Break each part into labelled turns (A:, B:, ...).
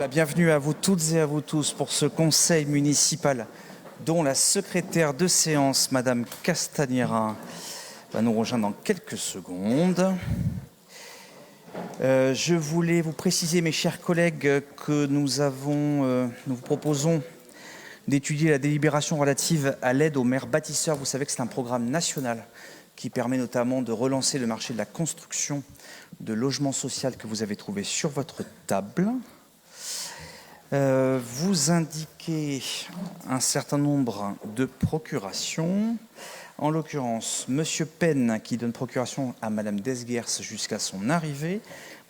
A: La bienvenue à vous toutes et à vous tous pour ce conseil municipal dont la secrétaire de séance, Madame Castagnera, va nous rejoindre dans quelques secondes. Je voulais vous préciser, mes chers collègues, que nous vous proposons d'étudier la délibération relative à l'aide aux maires bâtisseurs. Vous savez que c'est un programme national qui permet notamment de relancer le marché de la construction de logements sociaux que vous avez trouvé sur votre table. Vous indiquez un certain nombre de procurations. En l'occurrence, Monsieur Penn qui donne procuration à Madame Desguers jusqu'à son arrivée,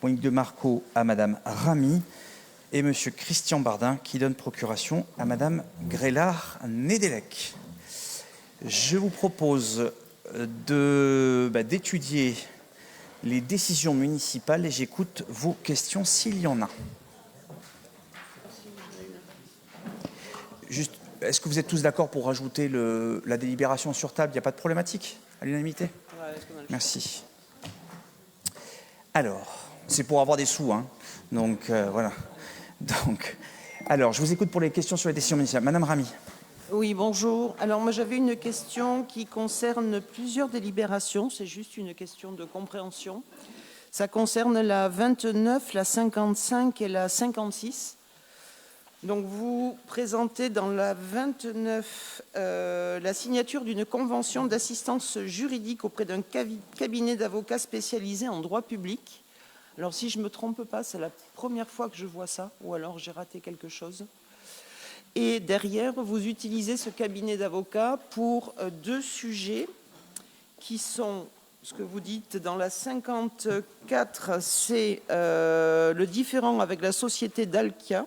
A: Monique de Marco à Madame Ramy et Monsieur Christian Bardin qui donne procuration à Madame Grélard-Nédélec. Je vous propose d'étudier les décisions municipales et j'écoute vos questions s'il y en a. Juste, est-ce que vous êtes tous d'accord pour rajouter la délibération sur table? Il n'y a pas de problématique à l'unanimité? Merci. Alors, c'est pour avoir des sous, hein. Donc, voilà. Donc, alors, je vous écoute pour les questions sur les décisions municipales. Madame Ramy.
B: Oui, bonjour. Alors, moi, j'avais une question qui concerne plusieurs délibérations. C'est juste une question de compréhension. Ça concerne la 29, la 55 et la 56. Donc, vous présentez dans la 29 la signature d'une convention d'assistance juridique auprès d'un cabinet d'avocats spécialisé en droit public. Alors, si je ne me trompe pas, c'est la première fois que je vois ça, ou alors j'ai raté quelque chose. Et derrière, vous utilisez ce cabinet d'avocats pour deux sujets qui sont, ce que vous dites dans la 54, c'est le différend avec la société Dalkia.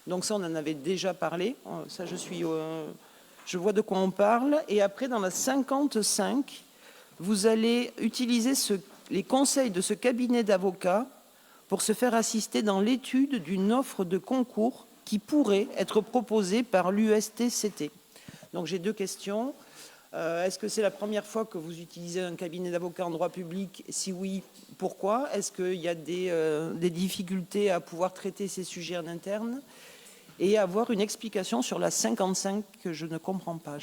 B: Donc ça, on en avait déjà parlé. Ça, je vois de quoi on parle. Et après, dans la 55, vous allez utiliser les conseils de ce cabinet d'avocats pour se faire assister dans l'étude d'une offre de concours qui pourrait être proposée par l'USTCT. Donc j'ai deux questions. Est-ce que c'est la première fois que vous utilisez un cabinet d'avocats en droit public? Si oui, pourquoi? Est-ce qu'il y a des difficultés à pouvoir traiter ces sujets en interne? Et avoir une explication sur la 55 que je ne comprends pas.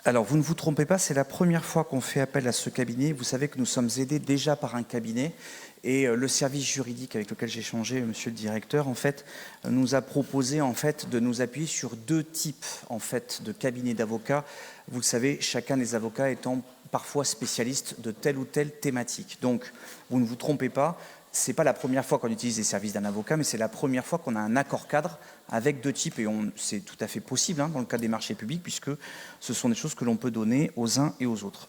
A: Alors, vous ne vous trompez pas, c'est la première fois qu'on fait appel à ce cabinet. Vous savez que nous sommes aidés déjà par un cabinet et le service juridique avec lequel j'ai échangé, monsieur le directeur, en fait, nous a proposé en fait de nous appuyer sur deux types en fait de cabinets d'avocats. Vous le savez, chacun des avocats étant parfois spécialiste de telle ou telle thématique. Donc, vous ne vous trompez pas. Ce n'est pas la première fois qu'on utilise les services d'un avocat, mais c'est la première fois qu'on a un accord cadre avec deux types, et c'est tout à fait possible dans le cas des marchés publics, puisque ce sont des choses que l'on peut donner aux uns et aux autres.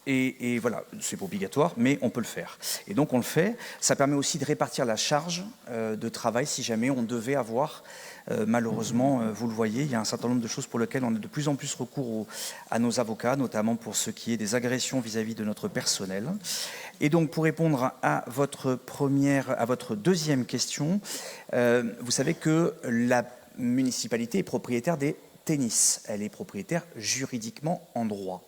A: Et voilà, c'est pas obligatoire, mais on peut le faire. Et donc on le fait. Ça permet aussi de répartir la charge de travail si jamais on devait avoir, malheureusement, vous le voyez, il y a un certain nombre de choses pour lesquelles on a de plus en plus recours à nos avocats, notamment pour ce qui est des agressions vis-à-vis de notre personnel. Et donc pour répondre à votre deuxième question, vous savez que la municipalité est propriétaire des tennis. Elle est propriétaire juridiquement en droit.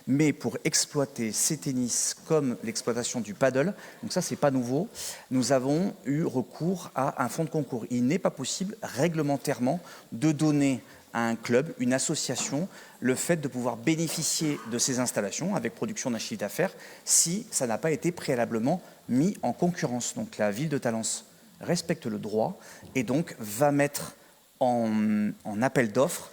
A: Mais pour exploiter ces tennis comme l'exploitation du paddle, donc ça c'est pas nouveau, nous avons eu recours à un fonds de concours. Il n'est pas possible réglementairement de donner à un club, une association, le fait de pouvoir bénéficier de ces installations avec production d'un chiffre d'affaires si ça n'a pas été préalablement mis en concurrence. Donc la ville de Talence respecte le droit et donc va mettre en appel d'offres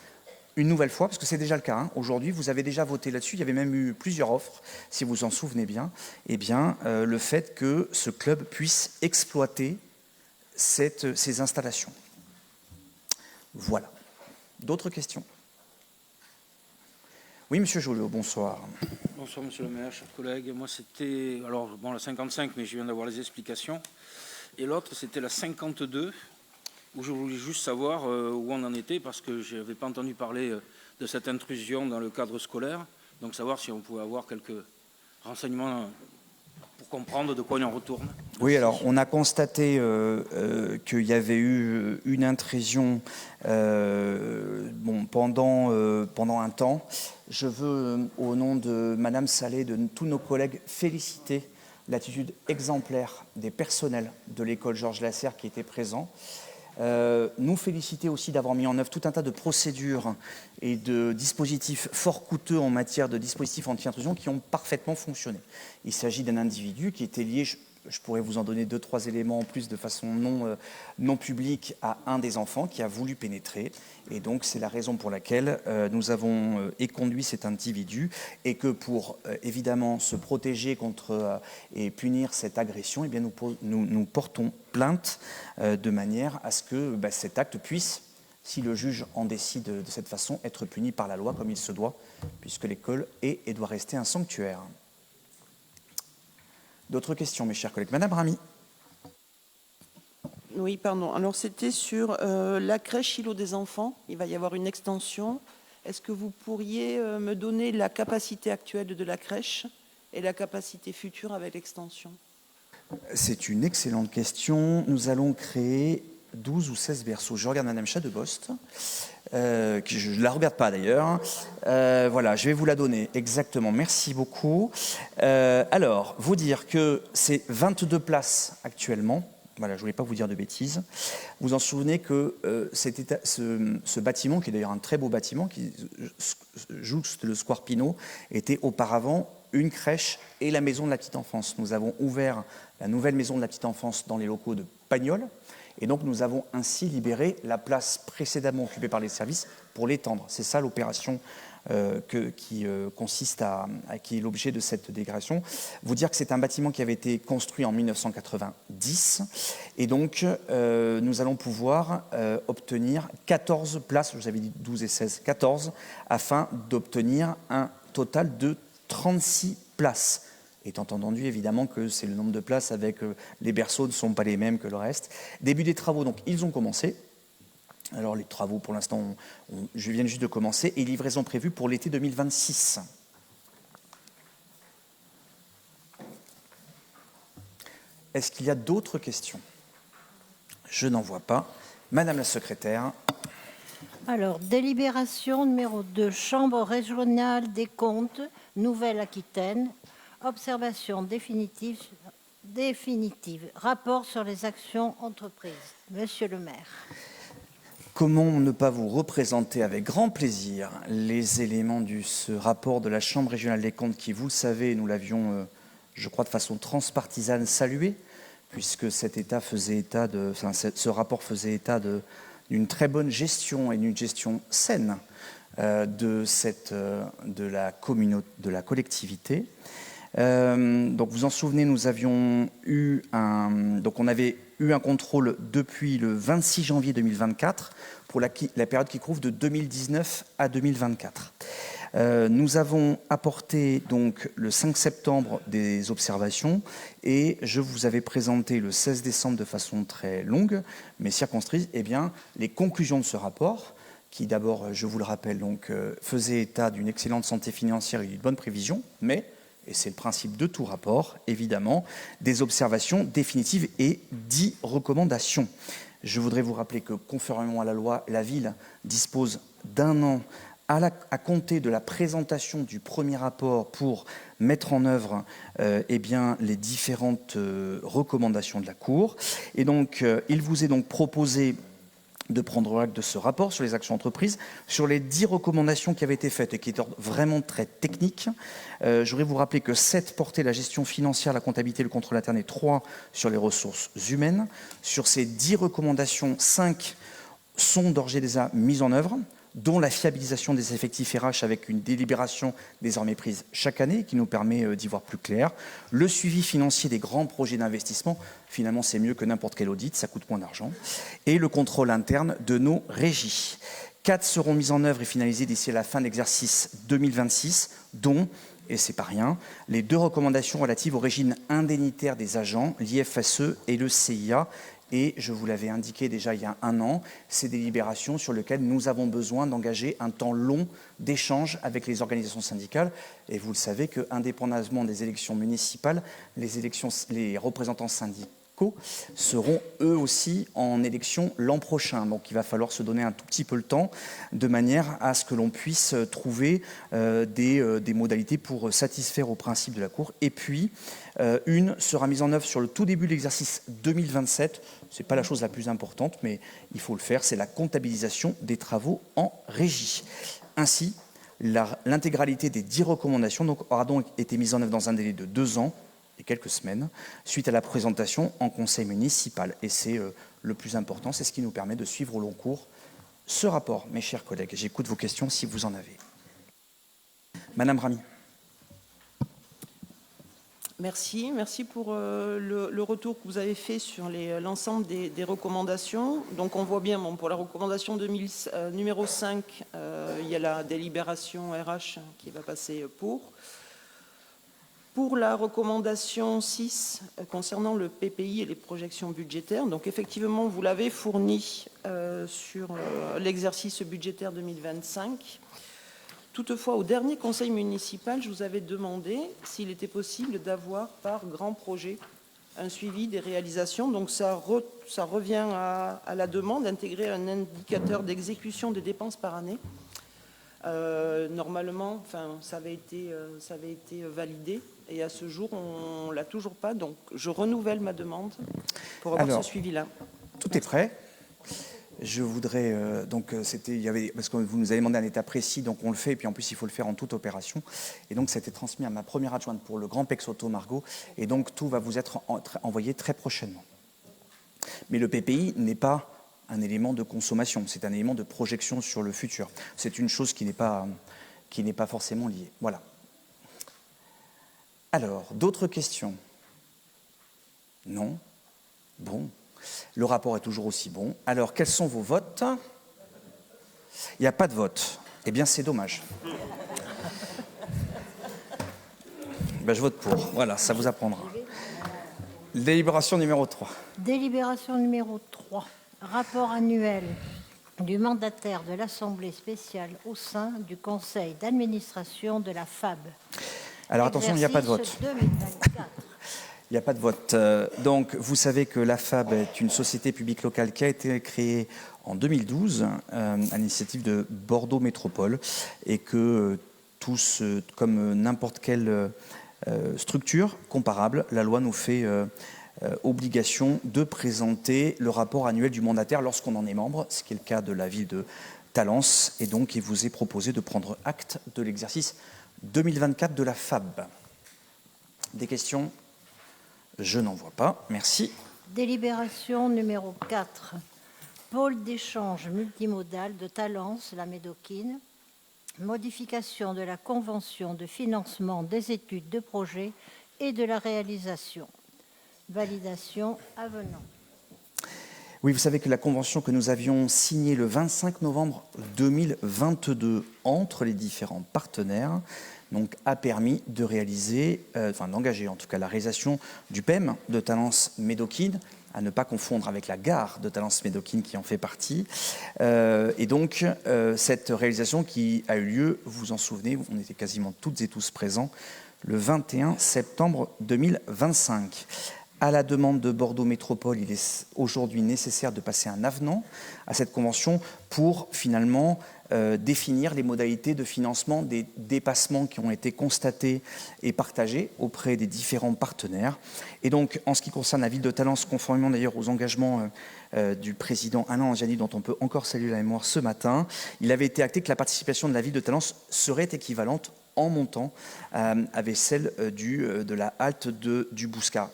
A: une nouvelle fois, parce que c'est déjà le cas. Aujourd'hui, vous avez déjà voté là-dessus. Il y avait même eu plusieurs offres, si vous vous en souvenez bien. Eh bien, le fait que ce club puisse exploiter ces installations. Voilà. D'autres questions? Oui, monsieur Joliot, bonsoir.
C: Bonsoir, monsieur le maire, chers collègues. Moi, c'était, alors, bon, la 55, mais je viens d'avoir les explications. Et l'autre, c'était la 52, où je voulais juste savoir où on en était, parce que je n'avais pas entendu parler de cette intrusion dans le cadre scolaire. Donc, savoir si on pouvait avoir quelques renseignements pour comprendre de quoi il en retourne.
A: Oui, alors on a constaté qu'il y avait eu une intrusion pendant un temps. Je veux, au nom de Madame Salé, de tous nos collègues, féliciter l'attitude exemplaire des personnels de l'école Georges Lasserre qui étaient présents. Nous féliciter aussi d'avoir mis en œuvre tout un tas de procédures et de dispositifs fort coûteux en matière de dispositifs anti-intrusion qui ont parfaitement fonctionné. Il s'agit d'un individu qui était lié, je pourrais vous en donner 2-3 éléments en plus de façon non publique, à un des enfants qui a voulu pénétrer. Et donc c'est la raison pour laquelle nous avons éconduit cet individu, et que pour évidemment se protéger contre et punir cette agression, eh bien, nous portons plainte de manière à ce que cet acte puisse, si le juge en décide de cette façon, être puni par la loi comme il se doit, puisque l'école est et doit rester un sanctuaire. D'autres questions, mes chers collègues? Madame Ramy.
B: Oui, pardon. Alors, c'était sur la crèche îlot des enfants. Il va y avoir une extension. Est-ce que vous pourriez me donner la capacité actuelle de la crèche et la capacité future avec l'extension?
A: C'est une excellente question. Nous allons créer 12 ou 16 berceaux. Je regarde Madame Chadebost, je ne la regarde pas d'ailleurs. Voilà, je vais vous la donner exactement. Merci beaucoup. Alors, vous dire que c'est 22 places actuellement. Voilà, je ne voulais pas vous dire de bêtises. Vous en souvenez que ce bâtiment, qui est d'ailleurs un très beau bâtiment, qui jouxte le Square Pinot, était auparavant une crèche et la maison de la petite enfance. Nous avons ouvert la nouvelle maison de la petite enfance dans les locaux de Pagnol, et donc nous avons ainsi libéré la place précédemment occupée par les services pour l'étendre. C'est ça l'opération qui consiste qui est l'objet de cette dégradation. Vous dire que c'est un bâtiment qui avait été construit en 1990, et donc nous allons pouvoir obtenir 14 places, je vous avais dit 12 et 16, 14, afin d'obtenir un total de 36 places. Étant entendu évidemment que c'est le nombre de places avec les berceaux ne sont pas les mêmes que le reste. Début des travaux, donc ils ont commencé. Alors les travaux pour l'instant, je viens juste de commencer, et livraison prévue pour l'été 2026. Est-ce qu'il y a d'autres questions? Je n'en vois pas. Madame la secrétaire.
D: Alors, délibération numéro 2, Chambre régionale des comptes, Nouvelle-Aquitaine, observation définitive, rapport sur les actions entreprises. Monsieur le maire.
A: Comment ne pas vous représenter avec grand plaisir les éléments de ce rapport de la Chambre régionale des comptes qui, vous le savez, nous l'avions, je crois, de façon transpartisane salué, puisque ce rapport faisait état d'une très bonne gestion et d'une gestion saine de la collectivité. Donc vous en souvenez, nous avions eu on avait eu un contrôle depuis le 26 janvier 2024 pour la période qui couvre de 2019 à 2024. Nous avons apporté donc le 5 septembre des observations, et je vous avais présenté le 16 décembre de façon très longue mais circonscrite les conclusions de ce rapport qui d'abord, je vous le rappelle, donc, faisait état d'une excellente santé financière et d'une bonne prévision, mais, et c'est le principe de tout rapport, évidemment, des observations définitives et 10 recommandations. Je voudrais vous rappeler que, conformément à la loi, la ville dispose d'un an à compter de la présentation du premier rapport pour mettre en œuvre les différentes recommandations de la Cour. Et donc, il vous est donc proposé de prendre acte de ce rapport sur les actions entreprises, sur les 10 recommandations qui avaient été faites et qui étaient vraiment très techniques. Je voudrais vous rappeler que 7 portaient la gestion financière, la comptabilité, le contrôle interne, et 3 sur les ressources humaines. Sur ces 10 recommandations, 5 sont d'ores et déjà mises en œuvre, dont la fiabilisation des effectifs RH avec une délibération désormais prise chaque année qui nous permet d'y voir plus clair. Le suivi financier des grands projets d'investissement, finalement c'est mieux que n'importe quel audit, ça coûte moins d'argent. Et le contrôle interne de nos régies. 4 seront mises en œuvre et finalisées d'ici à la fin de l'exercice 2026, dont, et c'est pas rien, les 2 recommandations relatives au régime indemnitaire des agents, l'IFSE et le CIA. Et je vous l'avais indiqué déjà il y a un an, ces délibérations sur lesquelles nous avons besoin d'engager un temps long d'échange avec les organisations syndicales. Et vous le savez qu'indépendamment des élections municipales, les représentants syndicaux seront eux aussi en élection l'an prochain. Donc il va falloir se donner un tout petit peu le temps de manière à ce que l'on puisse trouver des modalités pour satisfaire au principe de la Cour. Et puis, une sera mise en œuvre sur le tout début de l'exercice 2027. Ce n'est pas la chose la plus importante, mais il faut le faire, c'est la comptabilisation des travaux en régie. Ainsi, l'intégralité des 10 recommandations aura donc été mise en œuvre dans un délai de 2 ans et quelques semaines, suite à la présentation en conseil municipal. Et c'est le plus important, c'est ce qui nous permet de suivre au long cours ce rapport. Mes chers collègues, j'écoute vos questions si vous en avez. Madame Ramy.
B: Merci pour le retour que vous avez fait sur l'ensemble des recommandations. Donc on voit bien, bon, pour la recommandation numéro 5, il y a la délibération RH qui va passer pour. Pour la recommandation 6, concernant le PPI et les projections budgétaires, donc effectivement, vous l'avez fourni sur l'exercice budgétaire 2025. Toutefois, au dernier conseil municipal, je vous avais demandé s'il était possible d'avoir par grand projet un suivi des réalisations. Donc ça revient à la demande d'intégrer un indicateur d'exécution des dépenses par année. Normalement, ça avait été validé et à ce jour, on ne l'a toujours pas. Donc, je renouvelle ma demande pour avoir ce suivi-là.
A: Tout est prêt. Je voudrais, parce que vous nous avez demandé un état précis, donc on le fait, et puis en plus, il faut le faire en toute opération. Et donc, ça a été transmis à ma première adjointe pour le Grand Pex Auto, Margot, et donc tout va vous être envoyé très prochainement. Mais le PPI n'est pas un élément de consommation, c'est un élément de projection sur le futur. C'est une chose qui n'est pas forcément liée. Voilà. Alors, d'autres questions? Non? Bon. Le rapport est toujours aussi bon. Alors, quels sont vos votes? Il n'y a pas de vote. Eh bien, c'est dommage. Je vote pour. Voilà, ça vous apprendra. Délibération numéro 3.
D: Délibération numéro 3. Rapport annuel du mandataire de l'Assemblée spéciale au sein du conseil d'administration de la FAB.
A: Alors attention, il n'y a pas de vote.
D: 2024.
A: Il n'y a pas de vote. Donc, vous savez que la FAB est une société publique locale qui a été créée en 2012 à l'initiative de Bordeaux Métropole et que tous, comme n'importe quelle structure comparable, la loi nous fait obligation de présenter le rapport annuel du mandataire lorsqu'on en est membre, ce qui est le cas de la ville de Talence. Et donc, il vous est proposé de prendre acte de l'exercice 2024 de la FAB. Des questions? Je n'en vois pas. Merci.
D: Délibération numéro 4. Pôle d'échange multimodal de Talence, la Médoquine. Modification de la convention de financement des études de projet et de la réalisation. Validation avenant.
A: Oui, vous savez que la convention que nous avions signée le 25 novembre 2022 entre les différents partenaires donc, a permis de réaliser, d'engager en tout cas la réalisation du PEM de Talence-Médoquine, à ne pas confondre avec la gare de Talence-Médoquine qui en fait partie. Et donc, cette réalisation qui a eu lieu, vous vous en souvenez, on était quasiment toutes et tous présents, le 21 septembre 2025. À la demande de Bordeaux Métropole, il est aujourd'hui nécessaire de passer un avenant à cette convention pour finalement définir les modalités de financement des dépassements qui ont été constatés et partagés auprès des différents partenaires. Et donc, en ce qui concerne la ville de Talence, conformément d'ailleurs aux engagements du président Alain Angiani, dont on peut encore saluer la mémoire ce matin, il avait été acté que la participation de la ville de Talence serait équivalente en montant avec celle de la halte du Bouscat.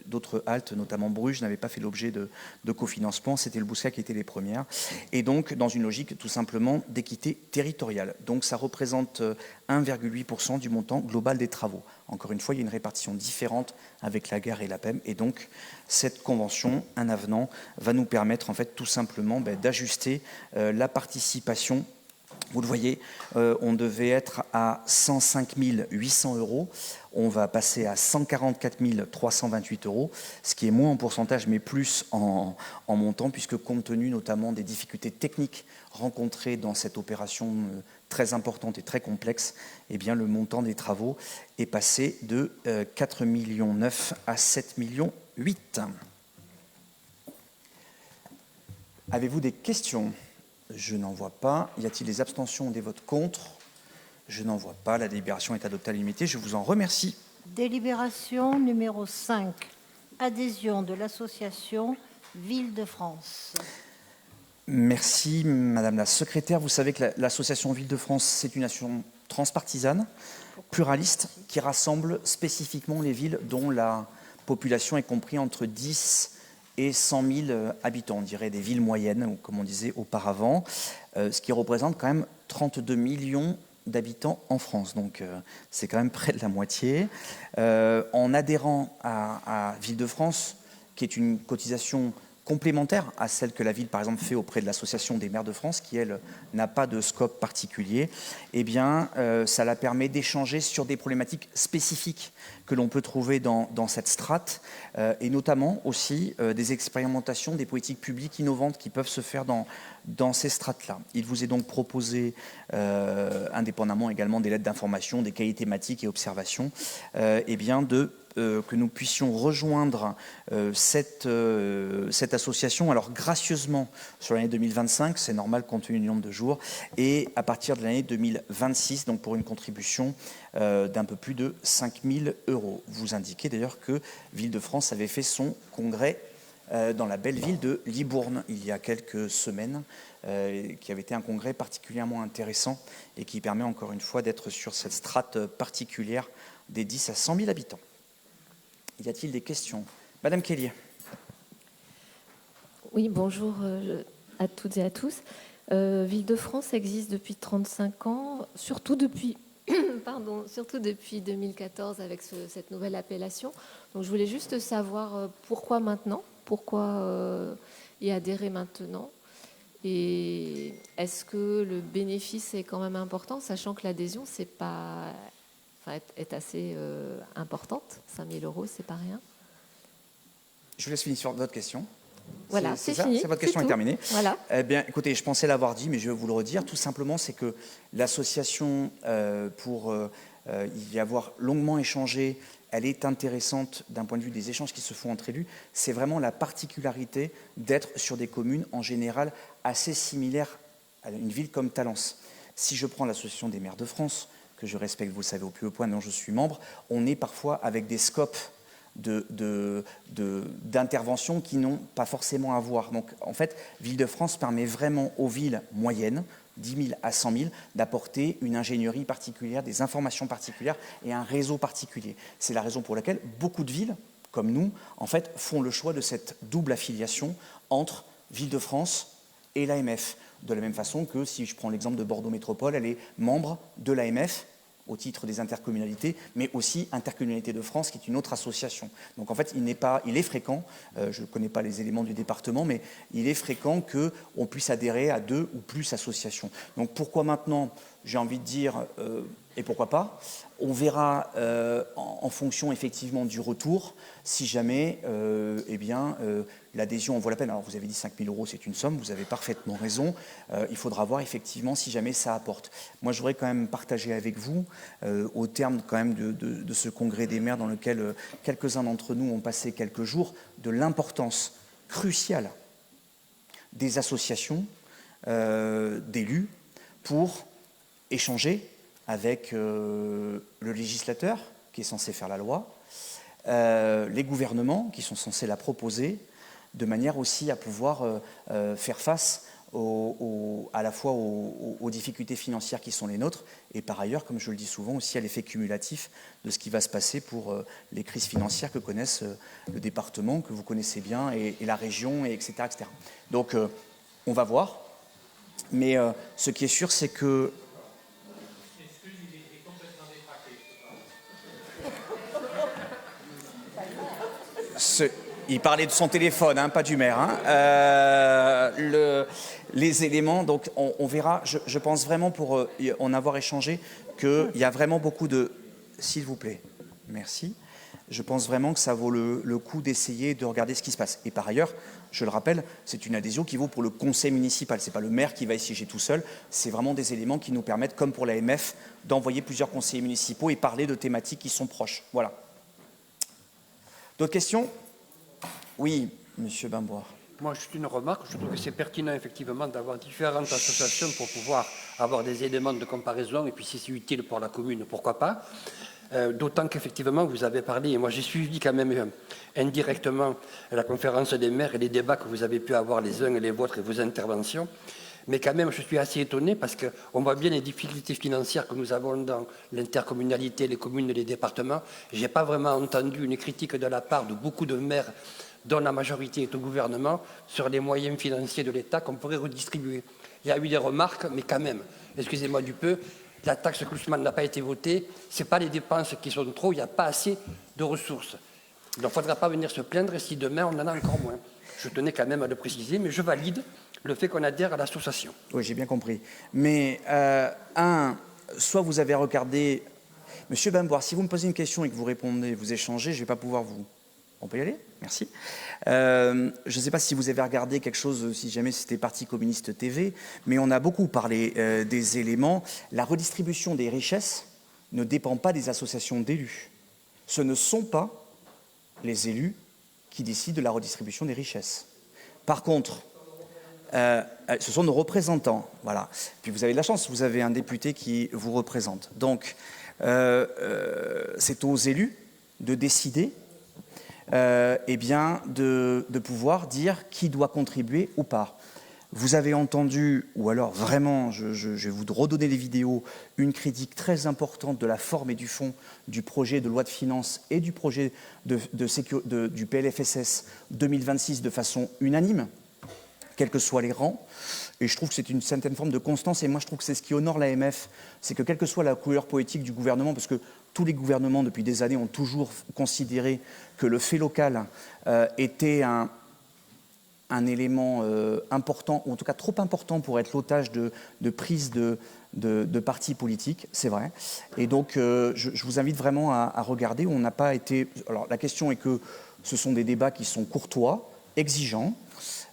A: D'autres haltes, notamment Bruges, n'avaient pas fait l'objet de cofinancement. C'était le Bouscat qui était les premières. Et donc, dans une logique tout simplement d'équité territoriale. Donc, ça représente 1,8% du montant global des travaux. Encore une fois, il y a une répartition différente avec la gare et la PEM. Et donc, cette convention, un avenant, va nous permettre en fait tout simplement d'ajuster la participation. Vous le voyez, on devait être à 105 800 €. On va passer à 144 328 €, ce qui est moins en pourcentage, mais plus en montant, puisque compte tenu notamment des difficultés techniques rencontrées dans cette opération très importante et très complexe, eh bien, le montant des travaux est passé de 4,9 millions à 7,8 millions. Avez-vous des questions? Je n'en vois pas. Y a-t-il des abstentions ou des votes contre? Je n'en vois pas. La délibération est adoptée à l'unanimité. Je vous en remercie.
D: Délibération numéro 5. Adhésion de l'association Ville de France.
A: Merci, Madame la Secrétaire. Vous savez que l'association Ville de France, c'est une association transpartisane, pluraliste, qui rassemble spécifiquement les villes dont la population est comprise entre 10 et 100 000 habitants, on dirait des villes moyennes, comme on disait auparavant, ce qui représente quand même 32 millions d'habitants en France, donc c'est quand même près de la moitié. En adhérant à Ville de France, qui est une cotisation complémentaire à celle que la ville, par exemple, fait auprès de l'Association des maires de France, qui, elle, n'a pas de scope particulier, eh bien, ça la permet d'échanger sur des problématiques spécifiques que l'on peut trouver dans cette strate, et notamment aussi des expérimentations, des politiques publiques innovantes qui peuvent se faire dans ces strates-là. Il vous est donc proposé, indépendamment également des lettres d'information, des cahiers thématiques et observations, eh bien, que nous puissions rejoindre cette association, alors gracieusement sur l'année 2025, c'est normal compte tenu du nombre de jours, et à partir de l'année 2026, donc pour une contribution d'un peu plus de 5 000 €. Vous indiquez d'ailleurs que Ville de France avait fait son congrès dans la belle ville de Libourne il y a quelques semaines, qui avait été un congrès particulièrement intéressant et qui permet encore une fois d'être sur cette strate particulière des 10 à 100 000 habitants. Y a-t-il des questions? Madame Kelly.
E: Oui, bonjour à toutes et à tous. Ville de France existe depuis 35 ans, surtout depuis, surtout depuis 2014 avec cette nouvelle appellation. Donc je voulais juste savoir pourquoi maintenant, pourquoi y adhérer maintenant, et est-ce que le bénéfice est quand même important, sachant que l'adhésion est assez importante. 5 000 €, c'est pas rien.
A: Je vous laisse finir sur votre question.
E: Voilà, c'est fini.
A: Votre question est terminée.
E: Voilà.
A: Eh bien, écoutez, je pensais l'avoir dit, mais je vais vous le redire. Tout simplement, c'est que l'association, pour y avoir longuement échangé, elle est intéressante d'un point de vue des échanges qui se font entre élus. C'est vraiment la particularité d'être sur des communes, en général, assez similaires à une ville comme Talence. Si je prends l'association des maires de France, que je respecte, vous le savez, au plus haut point, dont je suis membre, on est parfois avec des scopes d'intervention qui n'ont pas forcément à voir. Donc, en fait, Ville de France permet vraiment aux villes moyennes, 10 000 à 100 000, d'apporter une ingénierie particulière, des informations particulières et un réseau particulier. C'est la raison pour laquelle beaucoup de villes, comme nous, en fait, font le choix de cette double affiliation entre Ville de France et l'AMF. De la même façon que, si je prends l'exemple de Bordeaux Métropole, elle est membre de l'AMF, au titre des intercommunalités, mais aussi Intercommunalité de France, qui est une autre association. Donc en fait, il est fréquent, je ne connais pas les éléments du département, mais il est fréquent qu'on puisse adhérer à 2 ou plus associations. Donc pourquoi maintenant? J'ai envie de dire, et pourquoi pas? On verra en fonction effectivement du retour, si jamais l'adhésion en vaut la peine. Alors vous avez dit 5 000 €, c'est une somme, vous avez parfaitement raison. Il faudra voir effectivement si jamais ça apporte. Moi, je voudrais quand même partager avec vous, au terme quand même de ce congrès des maires dans lequel quelques-uns d'entre nous ont passé quelques jours, de l'importance cruciale des associations d'élus pour échanger avec le législateur qui est censé faire la loi, les gouvernements qui sont censés la proposer, de manière aussi à pouvoir faire face à la fois aux difficultés financières qui sont les nôtres, et par ailleurs, comme je le dis souvent, aussi à l'effet cumulatif de ce qui va se passer pour les crises financières que connaissent le département, que vous connaissez bien, et la région, etc., etc. Donc, on va voir. Mais ce qui est sûr, c'est que... Il parlait de son téléphone, hein, pas du maire. Hein. Les éléments, donc on verra. Je pense vraiment, pour en avoir échangé, qu'il y a vraiment beaucoup de... S'il vous plaît, merci. Je pense vraiment que ça vaut le coup d'essayer de regarder ce qui se passe. Et par ailleurs, je le rappelle, c'est une adhésion qui vaut pour le conseil municipal. Ce n'est pas le maire qui va y siéger tout seul. C'est vraiment des éléments qui nous permettent, comme pour l'AMF, d'envoyer plusieurs conseillers municipaux et parler de thématiques qui sont proches. Voilà. D'autres questions? Oui, monsieur Bamboire.
F: Moi, juste une remarque. Je trouve que c'est pertinent, effectivement, d'avoir différentes associations pour pouvoir avoir des éléments de comparaison. Et puis, si c'est utile pour la commune, pourquoi pas. D'autant qu'effectivement, vous avez parlé, et moi j'ai suivi quand même indirectement la conférence des maires et les débats que vous avez pu avoir les uns et les vôtres et vos interventions. Mais quand même, je suis assez étonné parce qu'on voit bien les difficultés financières que nous avons dans l'intercommunalité, les communes et les départements. Je n'ai pas vraiment entendu une critique de la part de beaucoup de maires dont la majorité est au gouvernement sur les moyens financiers de l'État qu'on pourrait redistribuer. Il y a eu des remarques, mais quand même, excusez-moi du peu, la taxe Glucksmann n'a pas été votée, ce n'est pas les dépenses qui sont trop, il n'y a pas assez de ressources. Donc il ne faudra pas venir se plaindre si demain on en a encore moins. Je tenais quand même à le préciser, mais je valide le fait qu'on adhère à l'association.
A: Oui, j'ai bien compris. Mais, soit vous avez regardé... Monsieur Bamboire, si vous me posez une question et que vous répondez, vous échangez, je ne vais pas pouvoir vous... On peut y aller? Merci. Je ne sais pas si vous avez regardé quelque chose, si jamais c'était Parti communiste TV, mais on a beaucoup parlé des éléments. La redistribution des richesses ne dépend pas des associations d'élus. Ce ne sont pas les élus qui décident de la redistribution des richesses. Par contre, ce sont nos représentants. Voilà. Puis vous avez de la chance, vous avez un député qui vous représente. Donc, c'est aux élus de décider eh bien, de pouvoir dire qui doit contribuer ou pas. Vous avez entendu, ou alors vraiment, je vais vous redonner les vidéos, une critique très importante de la forme et du fond du projet de loi de finances et du projet du PLFSS 2026 de façon unanime, quels que soient les rangs. Et je trouve que c'est une certaine forme de constance. Et moi, je trouve que c'est ce qui honore l'AMF. C'est que quelle que soit la couleur politique du gouvernement, parce que tous les gouvernements, depuis des années, ont toujours considéré que le fait local était un élément important, ou en tout cas trop important pour être l'otage de prise de partis politiques, c'est vrai. Et donc, je vous invite vraiment à regarder. On n'a pas été... Alors, la question est que ce sont des débats qui sont courtois, exigeants.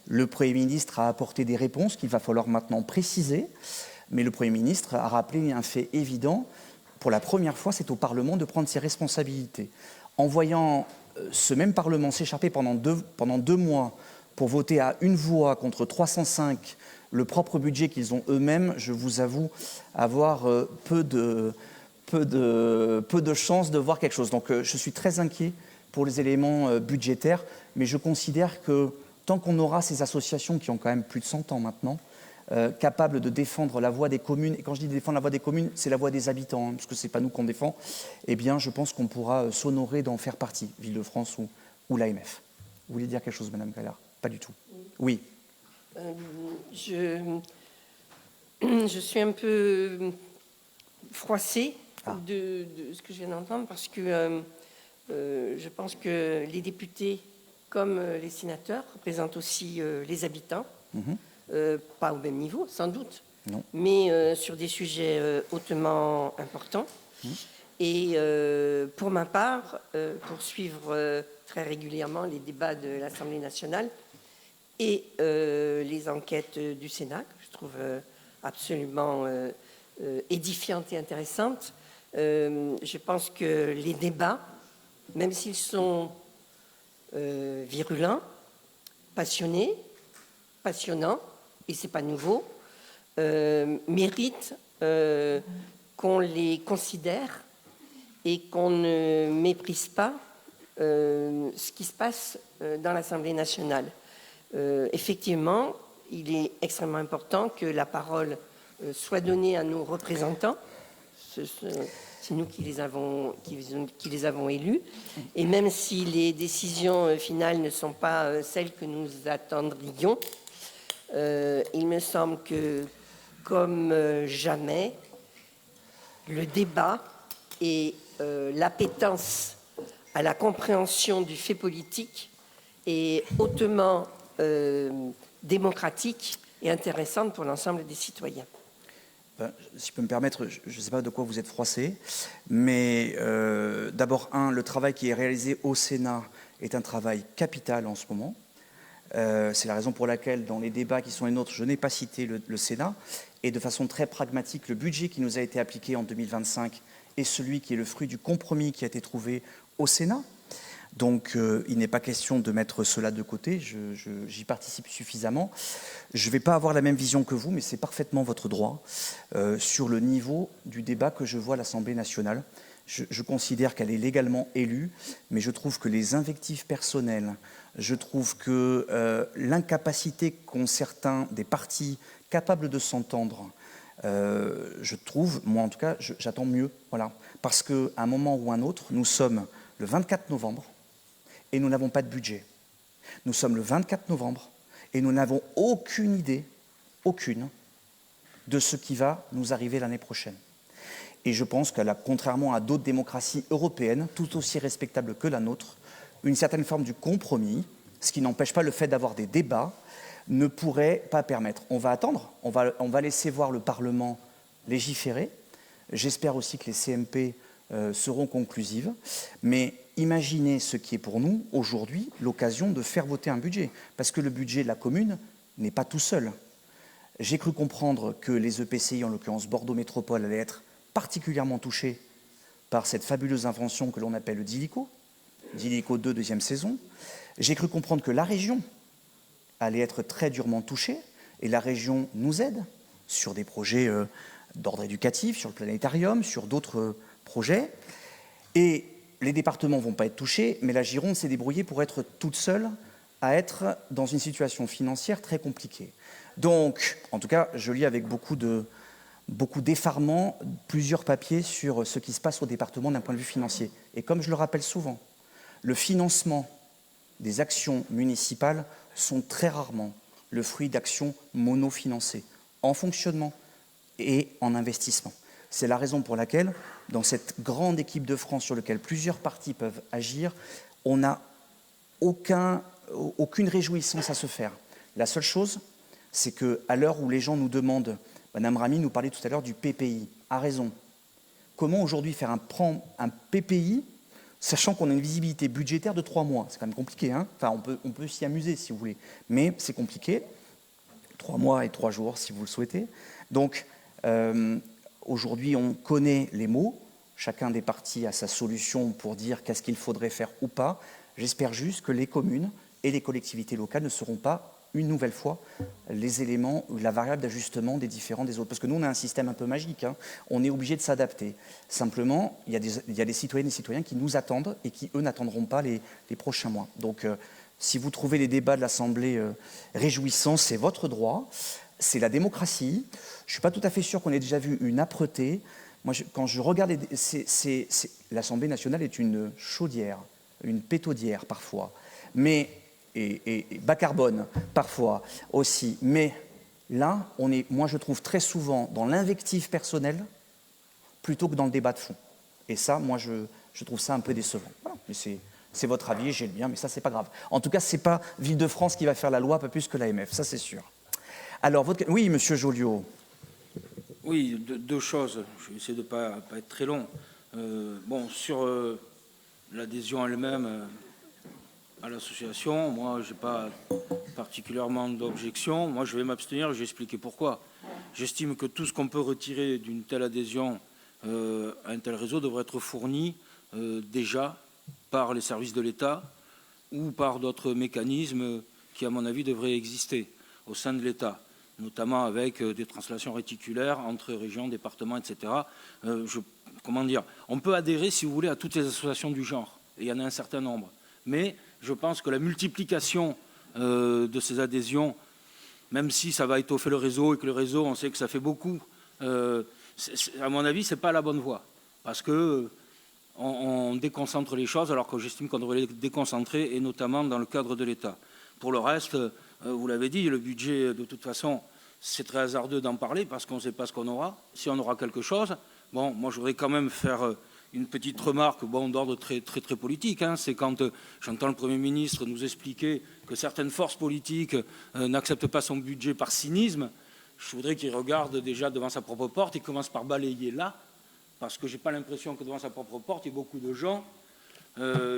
A: Le Premier ministre a apporté des réponses qu'il va falloir maintenant préciser, mais le Premier ministre a rappelé un fait évident. Pour la première fois, c'est au Parlement de prendre ses responsabilités. En voyant ce même Parlement s'échapper pendant deux mois pour voter à une voix contre 305 le propre budget qu'ils ont eux-mêmes, je vous avoue avoir peu de chances de voir quelque chose. Donc je suis très inquiet pour les éléments budgétaires, mais je considère que tant qu'on aura ces associations qui ont quand même plus de 100 ans maintenant, capables de défendre la voix des communes, et quand je dis défendre la voix des communes, c'est la voix des habitants, parce que ce n'est pas nous qu'on défend, eh bien je pense qu'on pourra s'honorer d'en faire partie, Ville-de-France ou l'AMF. Vous voulez dire quelque chose, Madame Gallard? Pas du tout. Oui.
G: Je suis un peu froissée de ce que je viens d'entendre, parce que je pense que les députés, comme les sénateurs, représentent aussi les habitants. Pas au même niveau, sans doute,
A: non.
G: Mais sur des sujets hautement importants. Et pour ma part, pour suivre très régulièrement les débats de l'Assemblée nationale et les enquêtes du Sénat, que je trouve absolument édifiantes et intéressantes, je pense que les débats, même s'ils sont virulents, passionnants, et c'est pas nouveau, méritent qu'on les considère et qu'on ne méprise pas ce qui se passe dans l'Assemblée nationale. Effectivement, il est extrêmement important que la parole soit donnée à nos représentants. C'est nous qui les avons élus. Et même si les décisions finales ne sont pas celles que nous attendrions, il me semble que, comme jamais, le débat et l'appétence à la compréhension du fait politique est hautement démocratique et intéressante pour l'ensemble des citoyens.
A: Si je peux me permettre, je ne sais pas de quoi vous êtes froissé, mais d'abord, le travail qui est réalisé au Sénat est un travail capital en ce moment. C'est la raison pour laquelle, dans les débats qui sont les nôtres, je n'ai pas cité le Sénat. Et de façon très pragmatique, le budget qui nous a été appliqué en 2025 est celui qui est le fruit du compromis qui a été trouvé au Sénat. Donc il n'est pas question de mettre cela de côté, j'y participe suffisamment. Je ne vais pas avoir la même vision que vous, mais c'est parfaitement votre droit sur le niveau du débat que je vois à l'Assemblée nationale. Je considère qu'elle est légalement élue, mais je trouve que les invectives personnelles, je trouve que l'incapacité qu'ont certains des partis capables de s'entendre, je trouve, moi en tout cas, j'attends mieux. Voilà. Parce qu'à un moment ou un autre, nous sommes le 24 novembre et nous n'avons pas de budget. Nous sommes le 24 novembre et nous n'avons aucune idée, aucune, de ce qui va nous arriver l'année prochaine. Et je pense qu'elle a, contrairement à d'autres démocraties européennes, tout aussi respectables que la nôtre, une certaine forme du compromis, ce qui n'empêche pas le fait d'avoir des débats, ne pourrait pas permettre. On va attendre, on va laisser voir le Parlement légiférer. J'espère aussi que les CMP seront conclusives. Mais imaginez ce qui est pour nous, aujourd'hui, l'occasion de faire voter un budget. Parce que le budget de la commune n'est pas tout seul. J'ai cru comprendre que les EPCI, en l'occurrence Bordeaux Métropole, allaient être particulièrement touchés par cette fabuleuse invention que l'on appelle le DILICO 2, deuxième saison. J'ai cru comprendre que la région allait être très durement touchée, et la région nous aide sur des projets d'ordre éducatif, sur le planétarium, sur d'autres projets. Et les départements ne vont pas être touchés, mais la Gironde s'est débrouillée pour être toute seule à être dans une situation financière très compliquée. Donc, en tout cas, je lis avec beaucoup d'effarement plusieurs papiers sur ce qui se passe au département d'un point de vue financier. Et comme je le rappelle souvent, le financement des actions municipales sont très rarement le fruit d'actions monofinancées, en fonctionnement et en investissement. C'est la raison pour laquelle, dans cette grande équipe de France sur laquelle plusieurs partis peuvent agir, on n'a aucune réjouissance à se faire. La seule chose, c'est qu'à l'heure où les gens nous demandent, Madame Ramy nous parlait tout à l'heure du PPI, a raison. Comment aujourd'hui faire un PPI, sachant qu'on a une visibilité budgétaire de 3 mois? C'est quand même compliqué, hein. Enfin, on peut s'y amuser si vous voulez, mais c'est compliqué. 3 mois et 3 jours si vous le souhaitez. Donc, aujourd'hui, on connaît les mots. Chacun des partis a sa solution pour dire qu'est-ce qu'il faudrait faire ou pas. J'espère juste que les communes et les collectivités locales ne seront pas, une nouvelle fois, les éléments, la variable d'ajustement des différents des autres. Parce que nous, on a un système un peu magique, hein. On est obligé de s'adapter. Simplement, il y a des citoyennes et citoyens qui nous attendent et qui, eux, n'attendront pas les prochains mois. Donc, si vous trouvez les débats de l'Assemblée réjouissants, c'est votre droit, c'est la démocratie. Je ne suis pas tout à fait sûr qu'on ait déjà vu une âpreté. Moi, quand je regarde, l'Assemblée nationale est une chaudière, une pétaudière parfois, mais, et bas carbone parfois aussi. Mais là, moi je trouve très souvent dans l'invective personnelle plutôt que dans le débat de fond. Et ça, moi je trouve ça un peu décevant. Voilà. Mais c'est votre avis, j'ai le bien, mais ça c'est pas grave. En tout cas, c'est pas Ville-de-France qui va faire la loi, pas plus que l'AMF, ça c'est sûr. Alors, oui, Monsieur Joliot.
C: Oui, deux choses. Je vais essayer de ne pas être très long. Sur l'adhésion elle-même à l'association, moi, je n'ai pas particulièrement d'objection. Moi, je vais m'abstenir, je vais expliquer pourquoi. J'estime que tout ce qu'on peut retirer d'une telle adhésion à un tel réseau devrait être fourni déjà par les services de l'État ou par d'autres mécanismes qui, à mon avis, devraient exister au sein de l'État, notamment avec des translations réticulaires entre régions, départements, etc. On peut adhérer, si vous voulez, à toutes les associations du genre, et il y en a un certain nombre. Mais je pense que la multiplication de ces adhésions, même si ça va étoffer le réseau, et que le réseau, on sait que ça fait beaucoup, à mon avis, ce n'est pas la bonne voie. Parce qu'on déconcentre les choses, alors que j'estime qu'on devrait les déconcentrer, et notamment dans le cadre de l'État. Pour le reste, vous l'avez dit, le budget, de toute façon, c'est très hasardeux d'en parler parce qu'on ne sait pas ce qu'on aura. Si on aura quelque chose, moi je voudrais quand même faire une petite remarque d'ordre très, très, très politique. Hein. C'est quand j'entends le Premier ministre nous expliquer que certaines forces politiques n'acceptent pas son budget par cynisme. Je voudrais qu'il regarde déjà devant sa propre porte et commence par balayer là, parce que je n'ai pas l'impression que devant sa propre porte, il y ait beaucoup de gens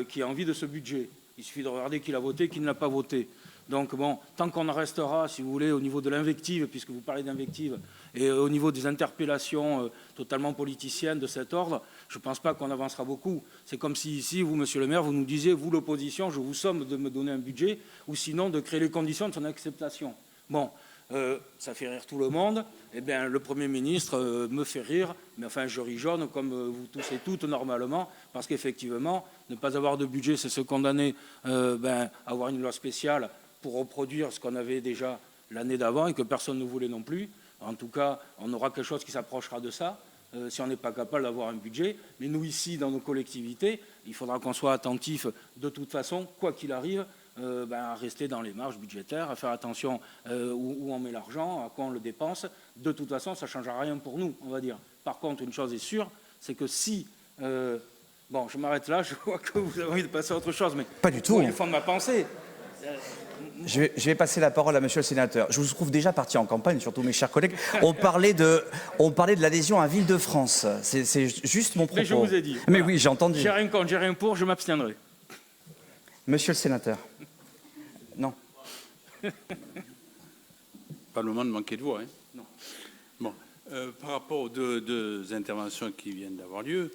C: qui aient envie de ce budget. Il suffit de regarder qui l'a voté, qui ne l'a pas voté. Donc bon, tant qu'on en restera, si vous voulez, au niveau de l'invective, puisque vous parlez d'invective, et au niveau des interpellations totalement politiciennes de cet ordre, je ne pense pas qu'on avancera beaucoup. C'est comme si ici, vous, monsieur le maire, vous nous disiez, vous, l'opposition, je vous somme de me donner un budget, ou sinon de créer les conditions de son acceptation. Bon, ça fait rire tout le monde. Eh bien, le Premier ministre me fait rire, mais enfin, je ris jaune comme vous tous et toutes normalement, parce qu'effectivement, ne pas avoir de budget, c'est se condamner à avoir une loi spéciale pour reproduire ce qu'on avait déjà l'année d'avant et que personne ne voulait non plus. En tout cas, on aura quelque chose qui s'approchera de ça, si on n'est pas capable d'avoir un budget. Mais nous, ici, dans nos collectivités, il faudra qu'on soit attentif de toute façon, quoi qu'il arrive, à rester dans les marges budgétaires, à faire attention où on met l'argent, à quoi on le dépense. De toute façon, ça ne changera rien pour nous, on va dire. Par contre, une chose est sûre, c'est que si... bon, je m'arrête là, je vois que vous avez envie de passer à autre chose, mais...
A: Pas du tout.
C: Le fond de ma pensée...
A: Je vais passer la parole à monsieur le sénateur. Je vous trouve déjà parti en campagne, surtout mes chers collègues. On parlait de l'adhésion à Ville-de-France. C'est juste mon propos.
C: Mais je vous ai dit.
A: Mais
C: voilà.
A: oui, j'ai entendu.
C: J'ai rien contre, j'ai rien pour, je m'abstiendrai.
A: Monsieur le sénateur. Non.
H: Pas le moment de manquer de voix. Hein. Non. Bon, par rapport aux deux interventions qui viennent d'avoir lieu,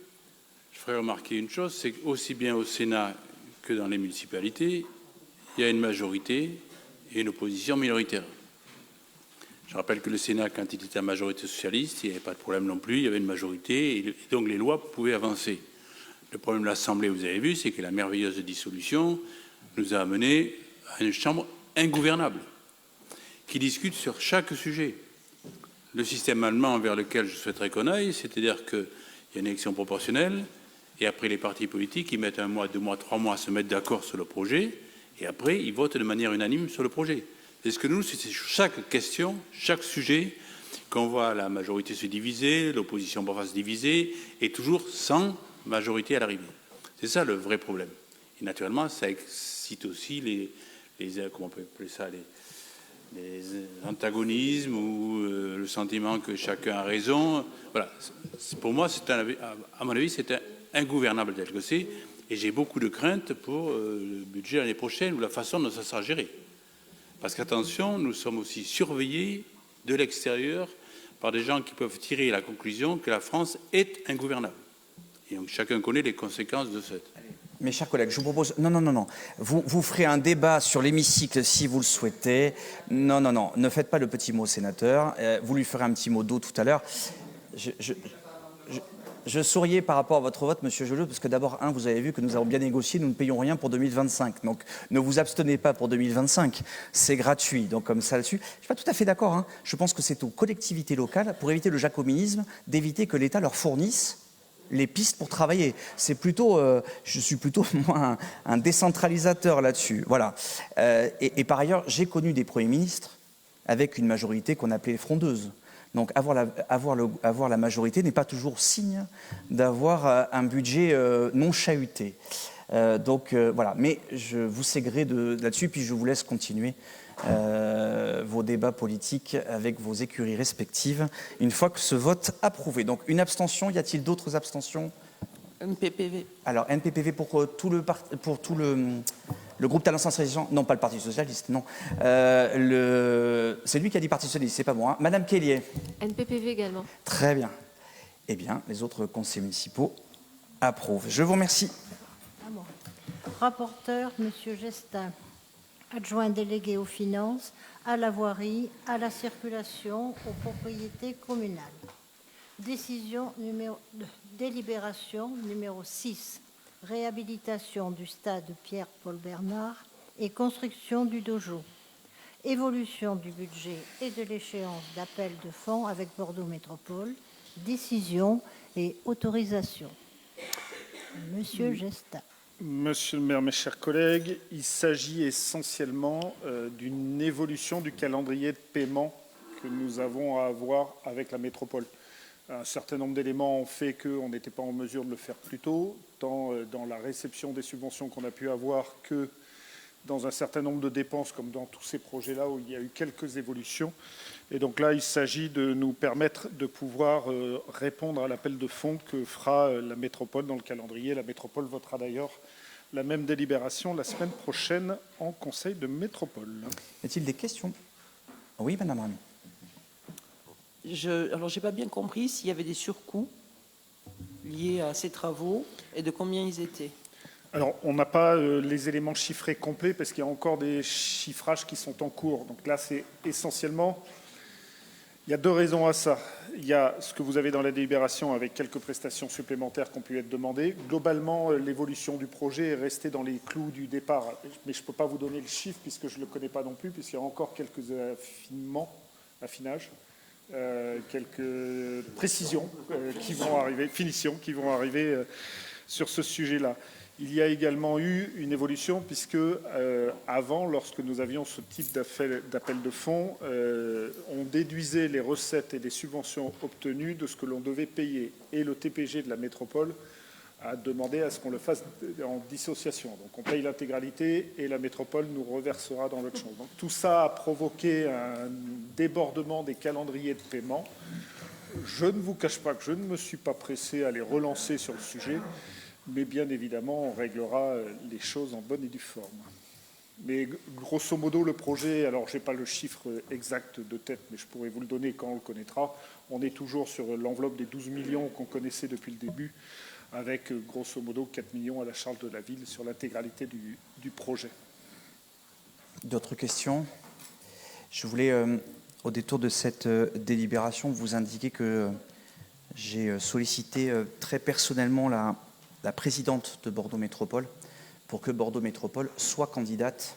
H: je ferai remarquer une chose, c'est qu'aussi bien au Sénat que dans les municipalités, il y a une majorité et une opposition minoritaire. Je rappelle que le Sénat, quand il était à majorité socialiste, il n'y avait pas de problème non plus, il y avait une majorité et donc les lois pouvaient avancer. Le problème de l'Assemblée, vous avez vu, c'est que la merveilleuse dissolution nous a amené à une chambre ingouvernable qui discute sur chaque sujet. Le système allemand vers lequel je souhaiterais qu'on aille, c'est-à-dire qu'il y a une élection proportionnelle et après les partis politiques, ils mettent 1 mois, 2 mois, 3 mois à se mettre d'accord sur le projet et après, ils votent de manière unanime sur le projet. C'est ce que nous, c'est sur chaque question, chaque sujet, qu'on voit la majorité se diviser, l'opposition parfois se diviser, et toujours sans majorité à l'arrivée. C'est ça le vrai problème. Et naturellement, ça excite aussi les comment on peut appeler ça, les antagonismes ou le sentiment que chacun a raison. Voilà. Pour moi, à mon avis, c'est ingouvernable tel que c'est. Et j'ai beaucoup de craintes pour le budget l'année prochaine ou la façon dont ça sera géré. Parce qu'attention, nous sommes aussi surveillés de l'extérieur par des gens qui peuvent tirer la conclusion que la France est ingouvernable. Et donc chacun connaît les conséquences de cette.
A: Mes chers collègues, je vous propose... Non. Vous ferez un débat sur l'hémicycle si vous le souhaitez. Non. Ne faites pas le petit mot, sénateur. Vous lui ferez un petit mot d'eau tout à l'heure. Je souriais par rapport à votre vote, monsieur Joliot, parce que d'abord, vous avez vu que nous avons bien négocié, nous ne payons rien pour 2025. Donc, ne vous abstenez pas pour 2025, c'est gratuit. Donc, comme ça, là-dessus, je ne suis pas tout à fait d'accord. Je pense que c'est aux collectivités locales, pour éviter le jacobinisme, d'éviter que l'État leur fournisse les pistes pour travailler. C'est plutôt, je suis plutôt, moi, un décentralisateur là-dessus. Voilà. Et par ailleurs, j'ai connu des premiers ministres avec une majorité qu'on appelait frondeuse. Donc avoir la majorité n'est pas toujours signe d'avoir un budget non chahuté. Voilà, mais je vous séguerai là-dessus, puis je vous laisse continuer vos débats politiques avec vos écuries respectives, une fois que ce vote approuvé. Donc une abstention, y a-t-il d'autres abstentions ?
B: NPPV.
A: Alors NPPV pour tout le groupe Talents Transition, non pas le Parti Socialiste, non. C'est lui qui a dit Parti Socialiste, c'est pas moi. Madame Kellier.
E: NPPV également.
A: Très bien. Eh bien, les autres conseils municipaux approuvent. Je vous remercie.
D: Rapporteur, Monsieur Gestin. Adjoint délégué aux finances, à la voirie, à la circulation, aux propriétés communales. Délibération numéro 6. Réhabilitation du stade Pierre-Paul Bernard et construction du dojo. Évolution du budget et de l'échéance d'appel de fonds avec Bordeaux Métropole. Décision et autorisation. Monsieur Gestin.
I: Monsieur le maire, mes chers collègues, il s'agit essentiellement d'une évolution du calendrier de paiement que nous avons à avoir avec la métropole. Un certain nombre d'éléments ont fait qu'on n'était pas en mesure de le faire plus tôt, tant dans la réception des subventions qu'on a pu avoir que dans un certain nombre de dépenses, comme dans tous ces projets-là où il y a eu quelques évolutions. Et donc là, il s'agit de nous permettre de pouvoir répondre à l'appel de fonds que fera la métropole dans le calendrier. La métropole votera d'ailleurs la même délibération la semaine prochaine en Conseil de métropole.
A: Y a-t-il des questions? Oui, Madame Rami.
B: Alors, je n'ai pas bien compris s'il y avait des surcoûts liés à ces travaux et de combien ils étaient.
I: Alors, on n'a pas les éléments chiffrés complets parce qu'il y a encore des chiffrages qui sont en cours. Donc là, c'est essentiellement... Il y a deux raisons à ça. Il y a ce que vous avez dans la délibération avec quelques prestations supplémentaires qui ont pu être demandées. Globalement, l'évolution du projet est restée dans les clous du départ. Mais je ne peux pas vous donner le chiffre puisque je ne le connais pas non plus, puisqu'il y a encore quelques affinages, quelques précisions qui vont arriver, finitions qui vont arriver sur ce sujet-là. Il y a également eu une évolution puisque avant, lorsque nous avions ce type d'appel de fonds, on déduisait les recettes et les subventions obtenues de ce que l'on devait payer. Et le TPG de la métropole a demandé à ce qu'on le fasse en dissociation. Donc on paye l'intégralité et la métropole nous reversera dans l'autre chose. Donc tout ça a provoqué un débordement des calendriers de paiement. Je ne vous cache pas que je ne me suis pas pressé à les relancer sur le sujet. Mais bien évidemment, on réglera les choses en bonne et due forme. Mais grosso modo, le projet, alors je n'ai pas le chiffre exact de tête, mais je pourrais vous le donner quand on le connaîtra. On est toujours sur l'enveloppe des 12 millions qu'on connaissait depuis le début, avec grosso modo 4 millions à la charge de la ville sur l'intégralité du projet.
A: D'autres questions? Je voulais, au détour de cette délibération, vous indiquer que j'ai sollicité très personnellement la présidente de Bordeaux Métropole pour que Bordeaux Métropole soit candidate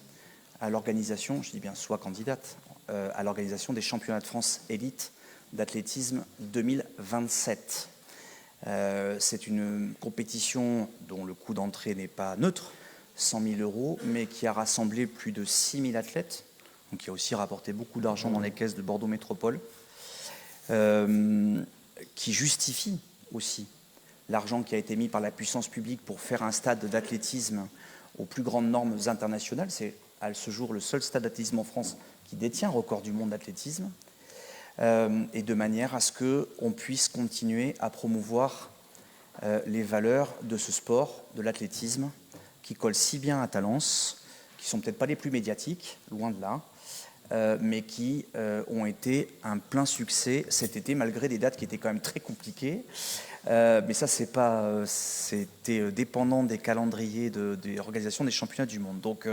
A: à l'organisation, je dis bien soit candidate, à l'organisation des championnats de France élite d'athlétisme 2027. C'est une compétition dont le coût d'entrée n'est pas neutre, 100 000 €, mais qui a rassemblé plus de 6 000 athlètes, donc qui a aussi rapporté beaucoup d'argent dans les caisses de Bordeaux Métropole, qui justifie aussi l'argent qui a été mis par la puissance publique pour faire un stade d'athlétisme aux plus grandes normes internationales. C'est à ce jour le seul stade d'athlétisme en France qui détient un record du monde d'athlétisme, et de manière à ce qu'on puisse continuer à promouvoir les valeurs de ce sport, de l'athlétisme, qui colle si bien à Talence, qui ne sont peut-être pas les plus médiatiques, loin de là, mais qui ont été un plein succès cet été, malgré des dates qui étaient quand même très compliquées. Mais ça, c'était dépendant des calendriers des organisations des championnats du monde. Donc,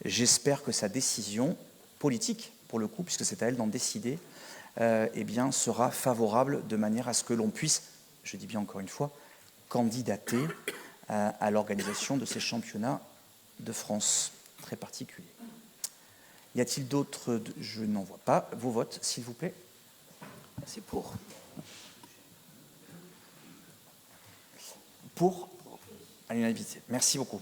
A: j'espère que sa décision politique, pour le coup, puisque c'est à elle d'en décider, eh bien, sera favorable de manière à ce que l'on puisse, je dis bien encore une fois, candidater à l'organisation de ces championnats de France très particuliers. Y a-t-il d'autres? Je n'en vois pas. Vos votes, s'il vous plaît.
B: C'est pour.
A: Pour à l'unanimité. Merci beaucoup.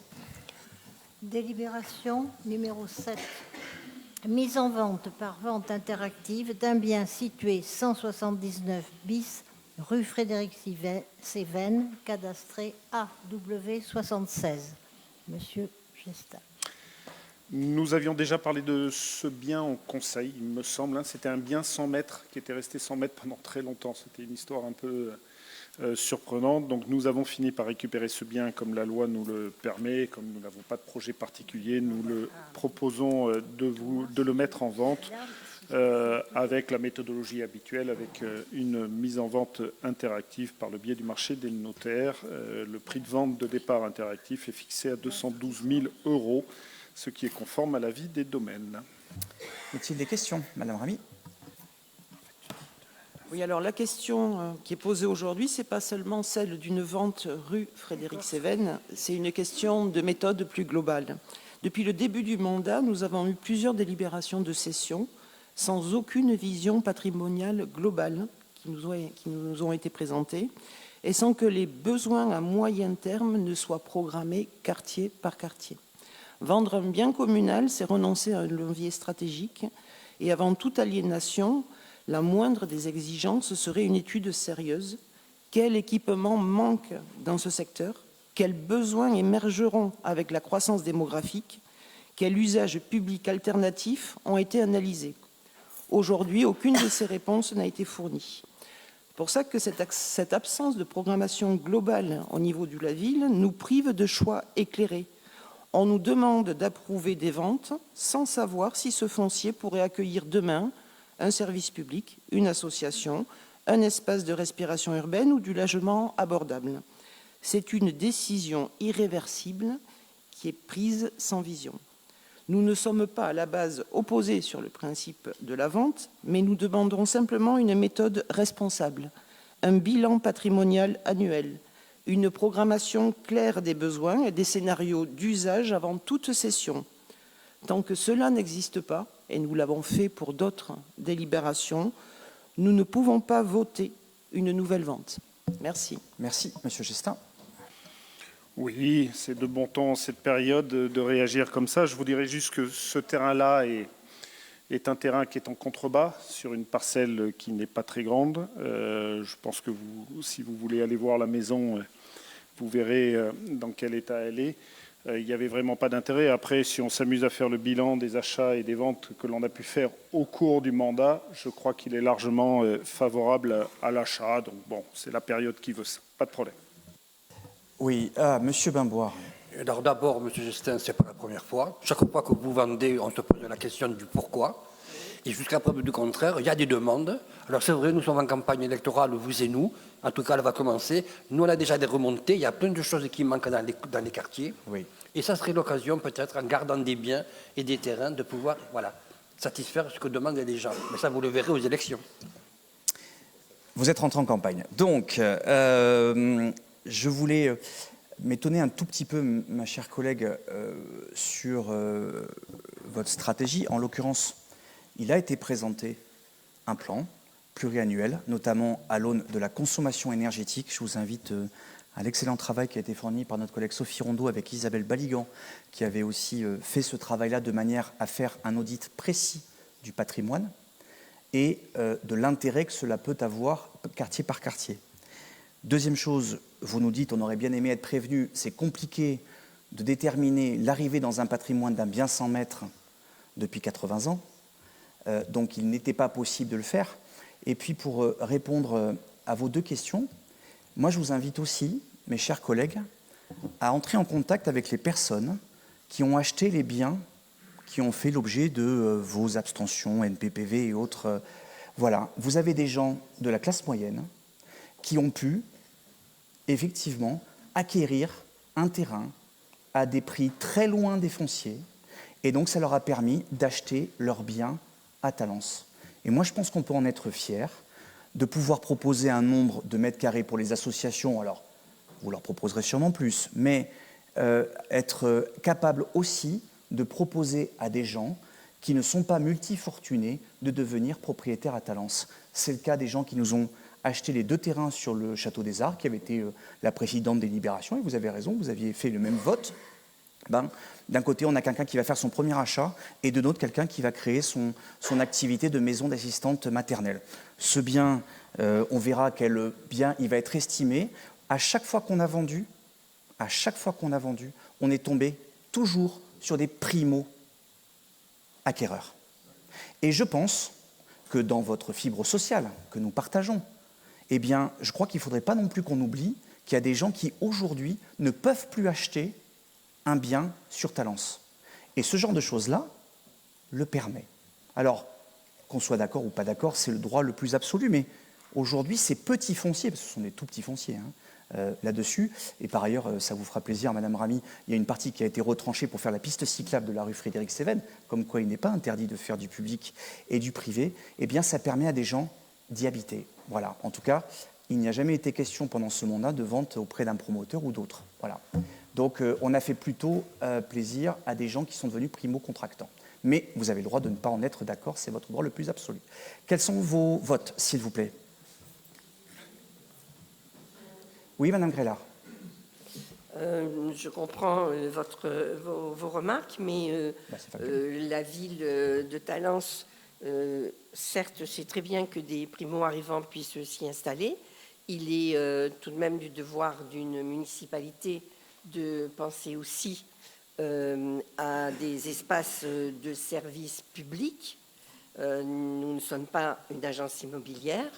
D: Délibération numéro 7. Mise en vente par vente interactive d'un bien situé 179 bis rue Frédéric Cévennes, cadastré AW76. Monsieur Gestal.
I: Nous avions déjà parlé de ce bien en conseil, il me semble. C'était un bien 100 mètres qui était resté 100 mètres pendant très longtemps. C'était une histoire un peu surprenante. Donc nous avons fini par récupérer ce bien comme la loi nous le permet. Comme nous n'avons pas de projet particulier, nous le proposons de le mettre en vente avec la méthodologie habituelle, avec une mise en vente interactive par le biais du marché des notaires. Le prix de vente de départ interactif est fixé à 212 000 €, ce qui est conforme à l'avis des domaines.
A: Y a-t-il des questions, Madame Rami?
B: Oui, alors la question qui est posée aujourd'hui, ce n'est pas seulement celle d'une vente rue Frédéric Cévennes, c'est une question de méthode plus globale. Depuis le début du mandat, nous avons eu plusieurs délibérations de cession sans aucune vision patrimoniale globale qui nous ont été présentées et sans que les besoins à moyen terme ne soient programmés quartier par quartier. Vendre un bien communal, c'est renoncer à un levier stratégique et avant toute aliénation, la moindre des exigences serait une étude sérieuse. Quel équipement manque dans ce secteur? Quels besoins émergeront avec la croissance démographique? Quels usages publics alternatifs ont été analysés? Aujourd'hui, aucune de ces réponses n'a été fournie. C'est pour ça que cette absence de programmation globale au niveau de la ville nous prive de choix éclairés On nous demande d'approuver des ventes sans savoir si ce foncier pourrait accueillir demain un service public, une association, un espace de respiration urbaine ou du logement abordable. C'est une décision irréversible qui est prise sans vision. Nous ne sommes pas à la base opposés sur le principe de la vente, mais nous demandons simplement une méthode responsable, un bilan patrimonial annuel, une programmation claire des besoins et des scénarios d'usage avant toute cession. Tant que cela n'existe pas, et nous l'avons fait pour d'autres délibérations, nous ne pouvons pas voter une nouvelle vente. Merci.
A: Merci, Monsieur Gestin.
I: Oui, c'est de bon ton, cette période, de réagir comme ça. Je vous dirais juste que ce terrain-là est un terrain qui est en contrebas, sur une parcelle qui n'est pas très grande. Je pense que si vous voulez aller voir la maison, vous verrez dans quel état elle est. Il n'y avait vraiment pas d'intérêt. Après, si on s'amuse à faire le bilan des achats et des ventes que l'on a pu faire au cours du mandat, je crois qu'il est largement favorable à l'achat. Donc bon, c'est la période qui veut ça. Pas de problème.
A: Oui, Monsieur Bimboire.
F: Alors d'abord, Monsieur Gestin, ce n'est pas la première fois. Chaque fois que vous vendez, on se pose la question du pourquoi. Et jusqu'à preuve du contraire, il y a des demandes. Alors c'est vrai, nous sommes en campagne électorale, vous et nous. En tout cas, elle va commencer. Nous, on a déjà des remontées. Il y a plein de choses qui manquent dans les quartiers.
A: Oui.
F: Et ça serait l'occasion, peut-être, en gardant des biens et des terrains, de pouvoir satisfaire ce que demandent les gens. Mais ça, vous le verrez aux élections.
A: Vous êtes rentré en campagne. Donc, je voulais m'étonner un tout petit peu, ma chère collègue, sur votre stratégie. En l'occurrence, il a été présenté un plan pluriannuel, notamment à l'aune de la consommation énergétique. Je vous invite à l'excellent travail qui a été fourni par notre collègue Sophie Rondeau avec Isabelle Baligan, qui avait aussi fait ce travail-là de manière à faire un audit précis du patrimoine et de l'intérêt que cela peut avoir quartier par quartier. Deuxième chose, vous nous dites, on aurait bien aimé être prévenu, c'est compliqué de déterminer l'arrivée dans un patrimoine d'un bien 100 mètres depuis 80 ans, donc il n'était pas possible de le faire. Et puis pour répondre à vos deux questions, moi je vous invite aussi, mes chers collègues, à entrer en contact avec les personnes qui ont acheté les biens qui ont fait l'objet de vos abstentions, NPPV et autres. Voilà, vous avez des gens de la classe moyenne qui ont pu effectivement acquérir un terrain à des prix très loin des fonciers, et donc ça leur a permis d'acheter leurs biens à Talence. Et moi je pense qu'on peut en être fier, de pouvoir proposer un nombre de mètres carrés pour les associations, alors vous leur proposerez sûrement plus, mais être capable aussi de proposer à des gens qui ne sont pas multifortunés de devenir propriétaires à Talence. C'est le cas des gens qui nous ont acheté les 2 terrains sur le Château des Arts, qui avait été la précédente délibération, et vous avez raison, vous aviez fait le même vote. D'un côté, on a quelqu'un qui va faire son premier achat, et de l'autre, quelqu'un qui va créer son activité de maison d'assistante maternelle. Ce bien, on verra quel bien il va être estimé. À chaque fois qu'on a vendu, on est tombé toujours sur des primo-acquéreurs. Et je pense que dans votre fibre sociale que nous partageons, eh bien, je crois qu'il ne faudrait pas non plus qu'on oublie qu'il y a des gens qui, aujourd'hui, ne peuvent plus acheter un bien sur Talence. Et ce genre de choses-là le permet. Alors, qu'on soit d'accord ou pas d'accord, c'est le droit le plus absolu, mais aujourd'hui, ces petits fonciers, parce que ce sont des tout petits fonciers, là-dessus, et par ailleurs, ça vous fera plaisir, Madame Ramy, il y a une partie qui a été retranchée pour faire la piste cyclable de la rue Frédéric-Cévennes, comme quoi il n'est pas interdit de faire du public et du privé, eh bien, ça permet à des gens d'y habiter. Voilà, en tout cas, il n'y a jamais été question pendant ce mandat de vente auprès d'un promoteur ou d'autres. Voilà. Donc, on a fait plutôt plaisir à des gens qui sont devenus primo-contractants. Mais vous avez le droit de ne pas en être d'accord, c'est votre droit le plus absolu. Quels sont vos votes, s'il vous plaît? Oui, Madame Grélard.
G: Je comprends vos remarques, mais la ville de Talence, certes, c'est très bien que des primo-arrivants puissent s'y installer. Il est tout de même du devoir d'une municipalité de penser aussi à des espaces de services publics. Nous ne sommes pas une agence immobilière.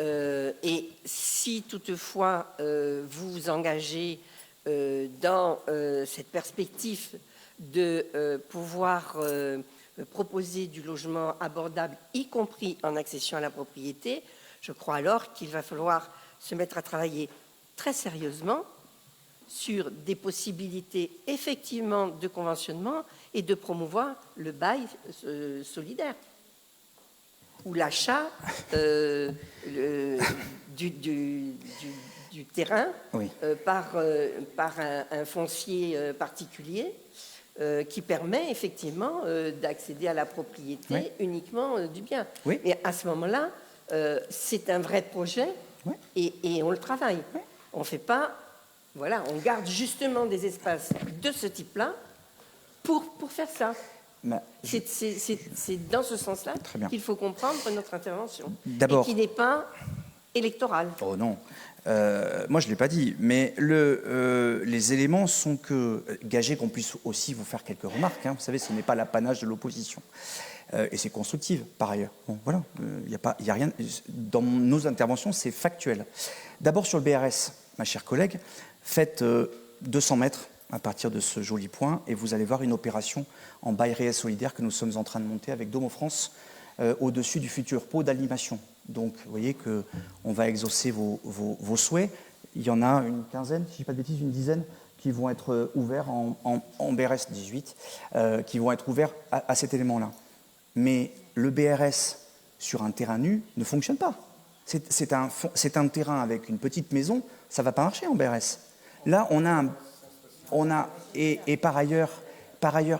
G: Et si toutefois vous vous engagez dans cette perspective de pouvoir proposer du logement abordable, y compris en accession à la propriété, je crois alors qu'il va falloir se mettre à travailler très sérieusement sur des possibilités effectivement de conventionnement et de promouvoir le bail solidaire ou l'achat du terrain
A: Oui.
G: par un foncier particulier qui permet effectivement d'accéder à la propriété
A: Oui.
G: uniquement du bien.
A: Oui.
G: Et à ce moment-là, c'est un vrai projet
A: Oui.
G: et on le travaille.
A: Oui.
G: On fait pas, voilà, on garde justement des espaces de ce type-là pour faire ça. C'est dans ce sens-là qu'il faut comprendre notre intervention.
A: D'abord,
G: et qui n'est pas électorale.
A: Oh non. Moi, je ne l'ai pas dit, mais les éléments sont que, gagés qu'on puisse aussi vous faire quelques remarques, hein. Vous savez, ce n'est pas l'apanage de l'opposition. Et c'est constructif, par ailleurs. Bon, voilà, il y a rien. Dans nos interventions, c'est factuel. D'abord, sur le BRS, ma chère collègue, faites 200 mètres à partir de ce joli point, et vous allez voir une opération en bail réel solidaire que nous sommes en train de monter avec Domo France au-dessus du futur pot d'animation. Donc, vous voyez qu'on va exaucer vos souhaits. Il y en a une quinzaine, si je ne dis pas de bêtises, une dizaine qui vont être ouverts en BRS 18, qui vont être ouverts à cet élément-là. Mais le BRS sur un terrain nu ne fonctionne pas. C'est un terrain avec une petite maison, ça ne va pas marcher en BRS. Là, et par ailleurs,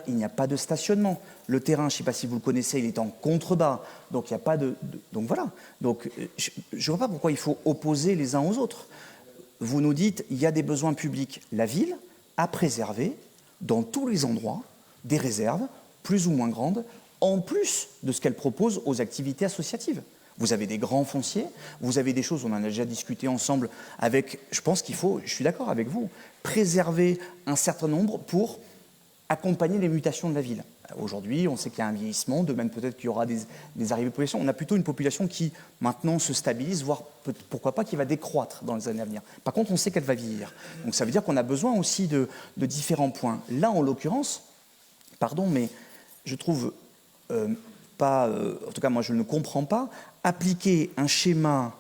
A: il n'y a pas de stationnement. Le terrain, je ne sais pas si vous le connaissez, il est en contrebas, donc il n'y a pas donc voilà. Donc je ne vois pas pourquoi il faut opposer les uns aux autres. Vous nous dites, il y a des besoins publics. La ville a préservé, dans tous les endroits, des réserves, plus ou moins grandes, en plus de ce qu'elle propose aux activités associatives. Vous avez des grands fonciers, vous avez des choses, on en a déjà discuté ensemble avec, je pense qu'il faut, je suis d'accord avec vous, préserver un certain nombre pour accompagner les mutations de la ville. Aujourd'hui, on sait qu'il y a un vieillissement, de même peut-être qu'il y aura des arrivées de population. On a plutôt une population qui maintenant se stabilise, voire pourquoi pas qui va décroître dans les années à venir. Par contre, on sait qu'elle va vieillir. Donc ça veut dire qu'on a besoin aussi de différents points. Là, en l'occurrence, pardon, mais je trouve pas, en tout cas moi je ne comprends pas, appliquer un schéma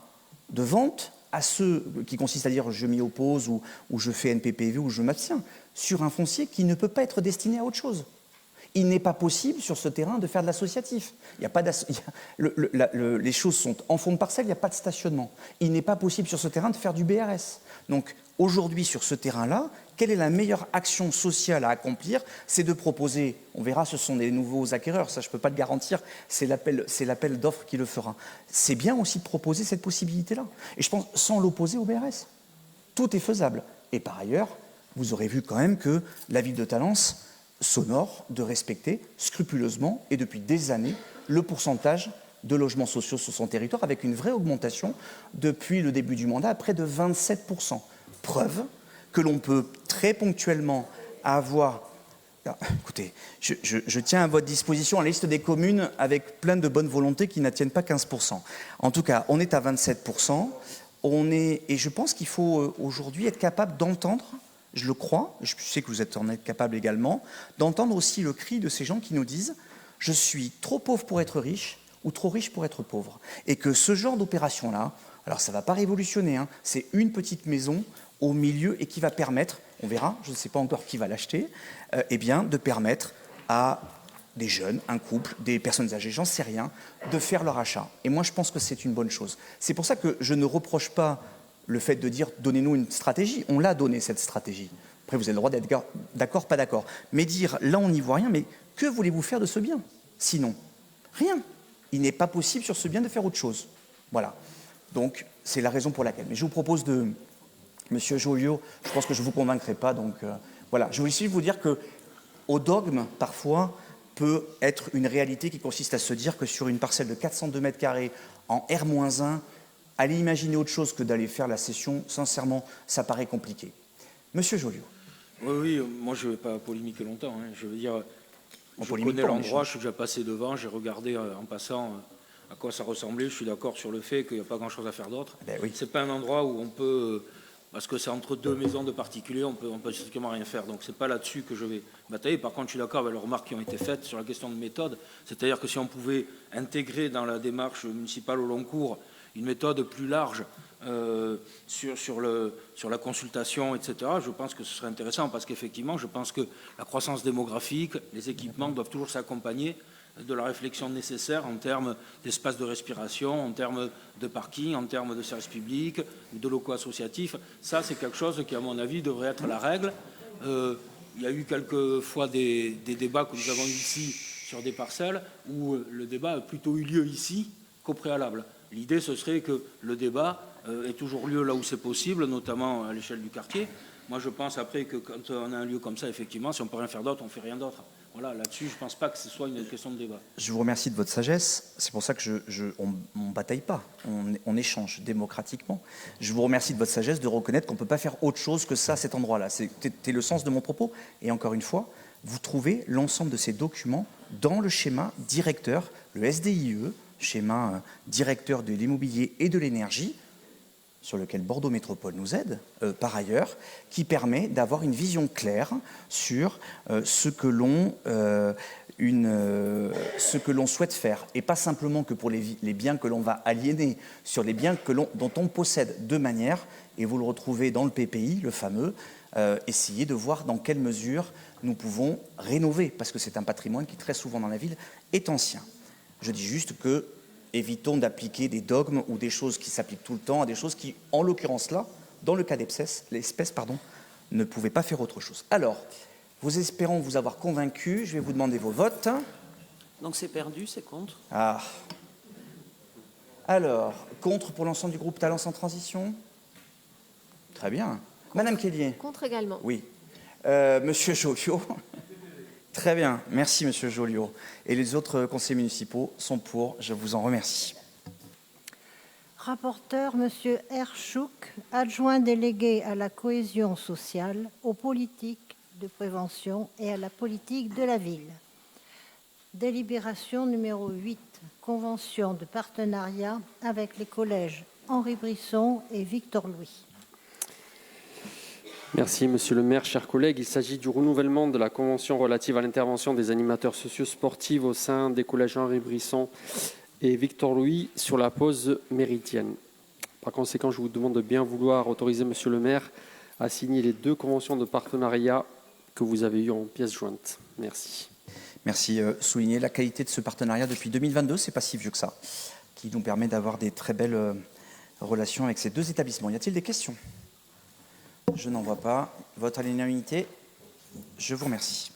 A: de vente à ceux qui consiste à dire je m'y oppose ou je fais NPPV ou je m'abstiens sur un foncier qui ne peut pas être destiné à autre chose. Il n'est pas possible sur ce terrain de faire de l'associatif. Il y a pas les choses sont en fond de parcelle, il n'y a pas de stationnement. Il n'est pas possible sur ce terrain de faire du BRS. Donc aujourd'hui sur ce terrain-là, quelle est la meilleure action sociale à accomplir? C'est de proposer, on verra, ce sont des nouveaux acquéreurs, ça je ne peux pas le garantir, c'est l'appel d'offres qui le fera. C'est bien aussi de proposer cette possibilité-là. Et je pense sans l'opposer au BRS. Tout est faisable. Et par ailleurs, vous aurez vu quand même que la ville de Talence s'honore de respecter scrupuleusement et depuis des années le pourcentage de logements sociaux sur son territoire avec une vraie augmentation depuis le début du mandat à près de 27%. Preuve que l'on peut très ponctuellement avoir... Écoutez, je tiens à votre disposition la liste des communes avec plein de bonnes volontés qui n'atteignent pas 15%. En tout cas, on est à 27%. Et je pense qu'il faut aujourd'hui être capable d'entendre, je le crois, je sais que vous en êtes capable également, d'entendre aussi le cri de ces gens qui nous disent « je suis trop pauvre pour être riche » ou trop riche pour être pauvre. Et que ce genre d'opération-là, alors ça ne va pas révolutionner, hein, c'est une petite maison au milieu et qui va permettre, on verra, je ne sais pas encore qui va l'acheter, eh bien, de permettre à des jeunes, un couple, des personnes âgées, j'en sais rien, de faire leur achat. Et moi, je pense que c'est une bonne chose. C'est pour ça que je ne reproche pas le fait de dire « donnez-nous une stratégie ». On l'a donné, cette stratégie. Après, vous avez le droit d'être d'accord, pas d'accord. Mais dire « là, on n'y voit rien », mais que voulez-vous faire de ce bien? Sinon, rien. Il n'est pas possible sur ce bien de faire autre chose. Voilà. Donc, c'est la raison pour laquelle. Mais je vous propose de... Monsieur Joliot, je pense que je ne vous convaincrai pas. Donc, voilà. Je voulais juste vous dire qu'au dogme, parfois, peut être une réalité qui consiste à se dire que sur une parcelle de 402 mètres carrés en R-1, aller imaginer autre chose que d'aller faire la cession, sincèrement, ça paraît compliqué. Monsieur Joliot.
C: Oui, moi je ne vais pas polémiquer longtemps. Hein. Je veux dire, je connais l'endroit, je suis déjà passé devant, j'ai regardé en passant à quoi ça ressemblait. Je suis d'accord sur le fait qu'il n'y a pas grand-chose à faire d'autre.
A: Ben oui.
C: Ce n'est pas un endroit où on peut parce que c'est entre deux maisons de particuliers, on peut strictement rien faire. Donc, ce n'est pas là-dessus que je vais batailler. Par contre, je suis d'accord avec les remarques qui ont été faites sur la question de méthode. C'est-à-dire que si on pouvait intégrer dans la démarche municipale au long cours une méthode plus large sur la consultation, etc., je pense que ce serait intéressant, parce qu'effectivement, je pense que la croissance démographique, les équipements doivent toujours s'accompagner de la réflexion nécessaire en termes d'espace de respiration, en termes de parking, en termes de services publics, de locaux associatifs. Ça, c'est quelque chose qui, à mon avis, devrait être la règle. Il y a eu quelques fois des débats que nous avons eu ici sur des parcelles où le débat a plutôt eu lieu ici qu'au préalable. L'idée, ce serait que le débat ait toujours lieu là où c'est possible, notamment à l'échelle du quartier. Moi, je pense après que quand on a un lieu comme ça, effectivement, si on ne peut rien faire d'autre, on ne fait rien d'autre. Voilà, là-dessus, je ne pense pas que ce soit une question de débat.
A: Je vous remercie de votre sagesse. C'est pour ça que on ne bataille pas, on échange démocratiquement. Je vous remercie de votre sagesse de reconnaître qu'on ne peut pas faire autre chose que ça à cet endroit-là. C'était le sens de mon propos. Et encore une fois, vous trouvez l'ensemble de ces documents dans le schéma directeur, le SDIE, schéma directeur de l'immobilier et de l'énergie, sur lequel Bordeaux Métropole nous aide, par ailleurs, qui permet d'avoir une vision claire sur ce que l'on souhaite faire, et pas simplement que pour les biens que l'on va aliéner, sur les biens dont on possède de manière, et vous le retrouvez dans le PPI, le fameux, essayer de voir dans quelle mesure nous pouvons rénover, parce que c'est un patrimoine qui, très souvent dans la ville, est ancien. Je dis juste que évitons d'appliquer des dogmes ou des choses qui s'appliquent tout le temps à des choses qui, en l'occurrence là, dans le cas l'espèce, ne pouvaient pas faire autre chose. Alors, vous espérons vous avoir convaincu, je vais vous demander vos votes.
B: Donc c'est perdu, c'est contre.
A: Ah. Alors, contre pour l'ensemble du groupe Talents en transition? Très bien.
E: Contre.
A: Madame Kellier?
E: Contre également.
A: Oui. Monsieur Joliot? Très bien, merci Monsieur Joliot. Et les autres conseillers municipaux sont pour, je vous en remercie.
D: Rapporteur, Monsieur Herchouk, adjoint délégué à la cohésion sociale, aux politiques de prévention et à la politique de la ville. Délibération numéro 8, convention de partenariat avec les collèges Henri Brisson et Victor Louis.
J: Merci, Monsieur le maire, chers collègues. Il s'agit du renouvellement de la convention relative à l'intervention des animateurs socio-sportifs au sein des collèges Henri Brisson et Victor Louis sur la pause méridienne. Par conséquent, je vous demande de bien vouloir autoriser Monsieur le maire à signer les 2 conventions de partenariat que vous avez eues en pièces jointes. Merci.
A: Merci. Souligner la qualité de ce partenariat depuis 2022, c'est pas si vieux que ça, qui nous permet d'avoir des très belles relations avec ces 2 établissements. Y a-t-il des questions ? Je n'en vois pas. Vote à l'unanimité. Je vous remercie.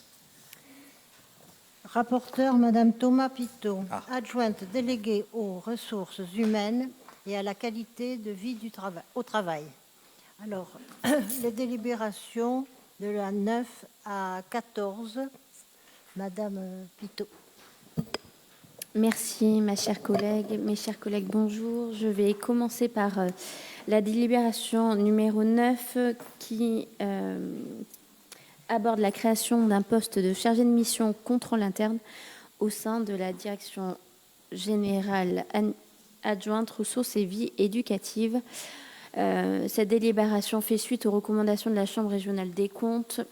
D: Rapporteur, Madame Thomas Pitot, adjointe déléguée aux ressources humaines et à la qualité de vie au travail. Alors, les délibérations de la 9 à 14, Madame Pitot.
K: Merci, ma chère collègue. Mes chers collègues, bonjour. Je vais commencer par la délibération numéro 9 qui aborde la création d'un poste de chargé de mission contrôle interne au sein de la direction générale adjointe ressources et vie éducative. Cette délibération fait suite aux recommandations de la Chambre régionale des comptes.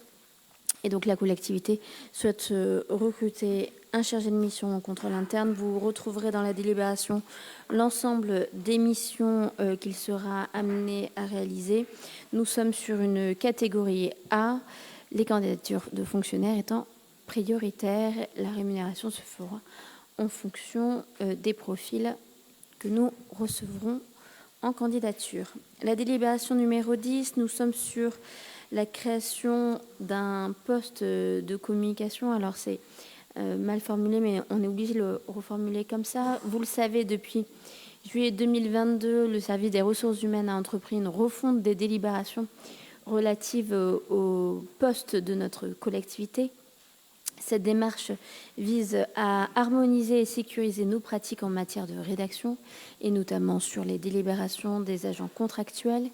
K: Et donc la collectivité souhaite recruter un chargé de mission en contrôle interne. Vous retrouverez dans la délibération l'ensemble des missions qu'il sera amené à réaliser. Nous sommes sur une catégorie A, les candidatures de fonctionnaires étant prioritaires. La rémunération se fera en fonction des profils que nous recevrons en candidature. La délibération numéro 10, nous sommes sur la création d'un poste de communication. Alors c'est mal formulé, mais on est obligé de le reformuler comme ça. Vous le savez, depuis juillet 2022, le service des ressources humaines a entrepris une refonte des délibérations relatives au poste de notre collectivité. Cette démarche vise à harmoniser et sécuriser nos pratiques en matière de rédaction, et notamment sur les délibérations des agents contractuels,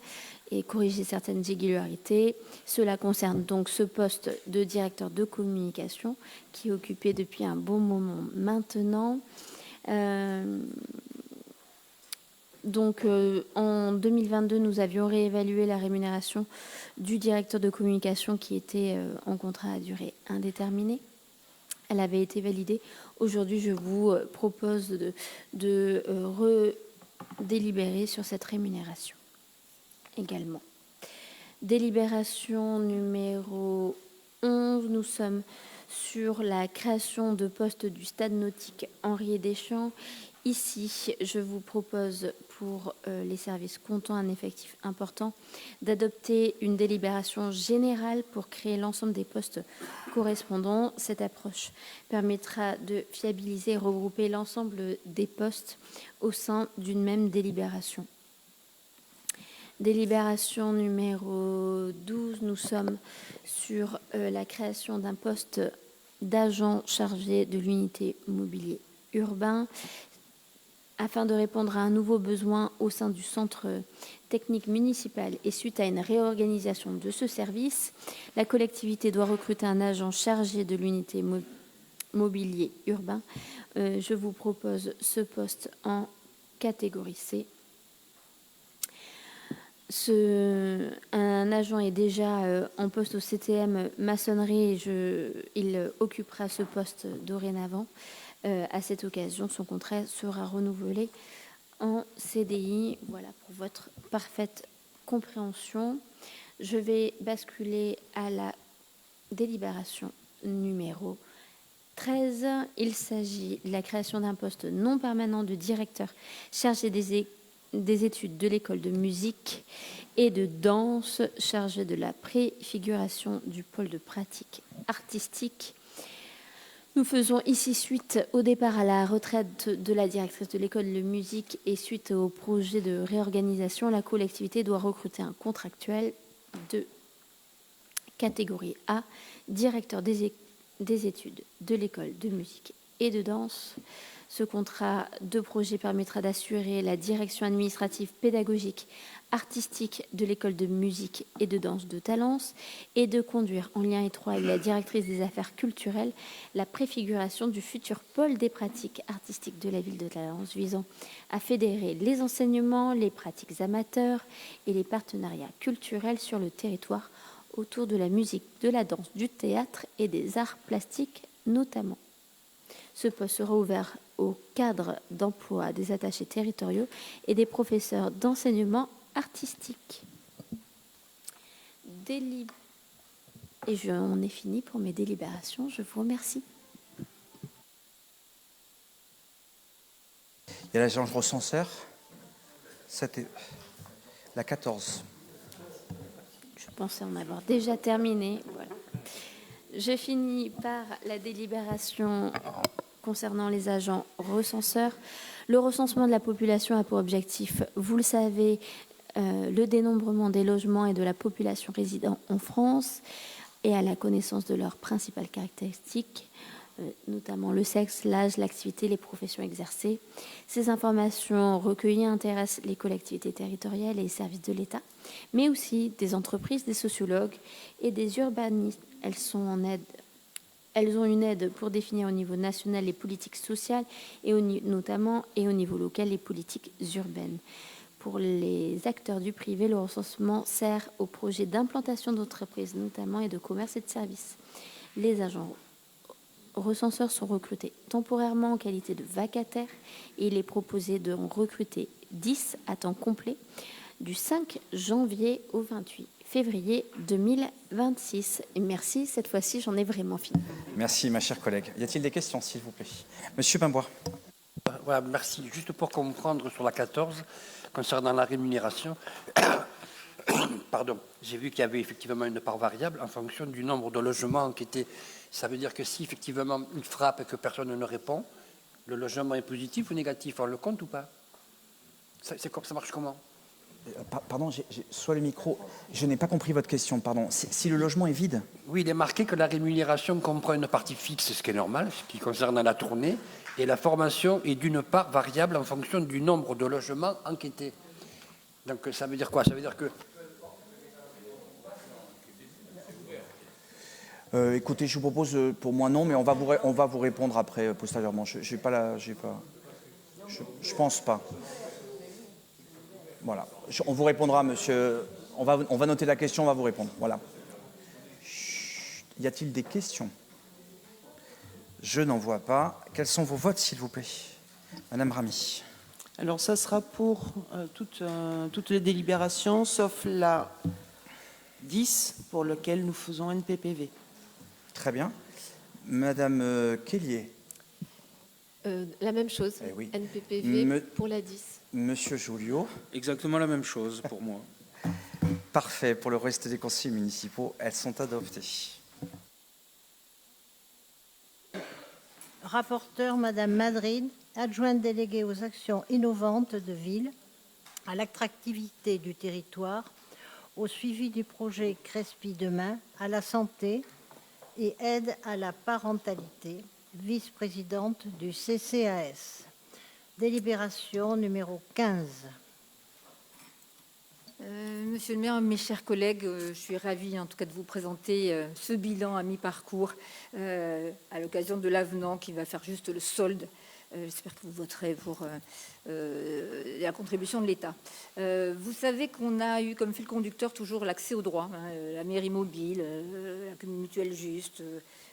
K: et corriger certaines irrégularités. Cela concerne donc ce poste de directeur de communication qui est occupé depuis un bon moment maintenant. Donc, en 2022, nous avions réévalué la rémunération du directeur de communication qui était en contrat à durée indéterminée. Elle avait été validée. Aujourd'hui, je vous propose de redélibérer sur cette rémunération également. Délibération numéro 11, nous sommes sur la création de postes du stade nautique Henri Deschamps. Ici, je vous propose pour les services comptant un effectif important d'adopter une délibération générale pour créer l'ensemble des postes correspondants. Cette approche permettra de fiabiliser et regrouper l'ensemble des postes au sein d'une même délibération. Délibération numéro 12, nous sommes sur la création d'un poste d'agent chargé de l'unité mobilier urbain. Afin de répondre à un nouveau besoin au sein du centre technique municipal et suite à une réorganisation de ce service, la collectivité doit recruter un agent chargé de l'unité mobilier urbain. Je vous propose ce poste en catégorie C. Un agent est déjà en poste au CTM maçonnerie et il occupera ce poste dorénavant. À cette occasion, son contrat sera renouvelé en CDI. Voilà pour votre parfaite compréhension. Je vais basculer à la délibération numéro 13. Il s'agit de la création d'un poste non permanent de directeur chargé des études de l'école de musique et de danse, chargé de la préfiguration du pôle de pratique artistique. Nous faisons ici suite au départ à la retraite de la directrice de l'école de musique et suite au projet de réorganisation, la collectivité doit recruter un contractuel de catégorie A, directeur des études de l'école de musique et de danse. Ce contrat de projet permettra d'assurer la direction administrative, pédagogique, artistique de l'école de musique et de danse de Talence et de conduire en lien étroit avec la directrice des affaires culturelles la préfiguration du futur pôle des pratiques artistiques de la ville de Talence visant à fédérer les enseignements, les pratiques amateurs et les partenariats culturels sur le territoire autour de la musique, de la danse, du théâtre et des arts plastiques notamment. Ce poste sera ouvert au cadre d'emploi des attachés territoriaux et des professeurs d'enseignement artistique. Et j'en ai fini pour mes délibérations. Je vous remercie.
A: Il y a l'agent recenseur. C'était la 14.
K: Je pensais en avoir déjà terminé. Voilà. Je finis par la délibération concernant les agents recenseurs. Le recensement de la population a pour objectif, vous le savez, le dénombrement des logements et de la population résidant en France et à la connaissance de leurs principales caractéristiques, notamment le sexe, l'âge, l'activité, les professions exercées. Ces informations recueillies intéressent les collectivités territoriales et les services de l'État, mais aussi des entreprises, des sociologues et des urbanistes. Elles ont une aide pour définir au niveau national les politiques sociales et notamment et au niveau local les politiques urbaines. Pour les acteurs du privé, le recensement sert au projet d'implantation d'entreprises notamment et de commerce et de services. Les agents recenseurs sont recrutés temporairement en qualité de vacataires et il est proposé de recruter 10 à temps complet du 5 janvier au 28 février 2026. Et merci, cette fois-ci, j'en ai vraiment fini.
A: Merci, ma chère collègue. Y a-t-il des questions, s'il vous plaît? Monsieur Pimbois.
F: Voilà, merci. Juste pour comprendre sur la 14, concernant la rémunération, pardon, j'ai vu qu'il y avait effectivement une part variable en fonction du nombre de logements enquêtés. Ça veut dire que si effectivement il frappe et que personne ne répond, le logement est positif ou négatif, on le compte ou pas? Ça marche comment?
A: Pardon, soit le micro. Je n'ai pas compris votre question, pardon. Si le logement est vide?
F: Oui, il est marqué que la rémunération comprend une partie fixe, ce qui est normal, ce qui concerne la tournée, et la formation est d'une part variable en fonction du nombre de logements enquêtés. Donc ça veut dire quoi? Ça veut dire que...
A: Écoutez, je vous propose, pour moi non, mais on va vous répondre après, postérieurement. Je pense pas. Voilà. On vous répondra, monsieur. On va noter la question, on va vous répondre. Voilà. Y a-t-il des questions? Je n'en vois pas. Quels sont vos votes, s'il vous plaît? Madame Ramy.
B: Alors, ça sera pour toutes les délibérations, sauf la 10, pour lequel nous faisons NPPV.
A: Très bien. Madame Kellier.
E: La même chose,
A: Eh oui.
E: NPPV pour la 10.
A: Monsieur Joliot.
C: Exactement la même chose pour moi.
A: Parfait. Pour le reste des conseils municipaux, elles sont adoptées.
D: Rapporteur, Madame Madrid, adjointe déléguée aux actions innovantes de ville, à l'attractivité du territoire, au suivi du projet Crespi Demain, à la santé et aide à la parentalité, vice-présidente du CCAS. Délibération numéro 15.
L: Monsieur le maire, mes chers collègues, je suis ravie en tout cas de vous présenter ce bilan à mi-parcours à l'occasion de l'avenant qui va faire juste le solde. J'espère que vous voterez pour la contribution de l'État. Vous savez qu'on a eu comme fil conducteur toujours l'accès au droit, la mairie mobile, la mutuelle juste,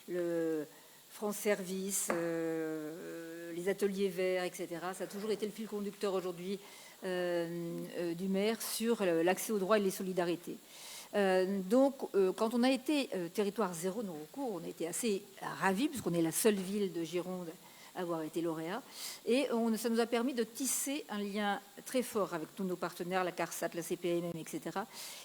L: le France Service, les ateliers verts, etc. Ça a toujours été le fil conducteur aujourd'hui du maire sur l'accès au droit et les solidarités. Donc, quand on a été territoire zéro non-recours, on a été assez ravis, puisqu'on est la seule ville de Gironde à avoir été lauréat. Et ça nous a permis de tisser un lien très fort avec tous nos partenaires, la CARSAT, la CPAM, etc.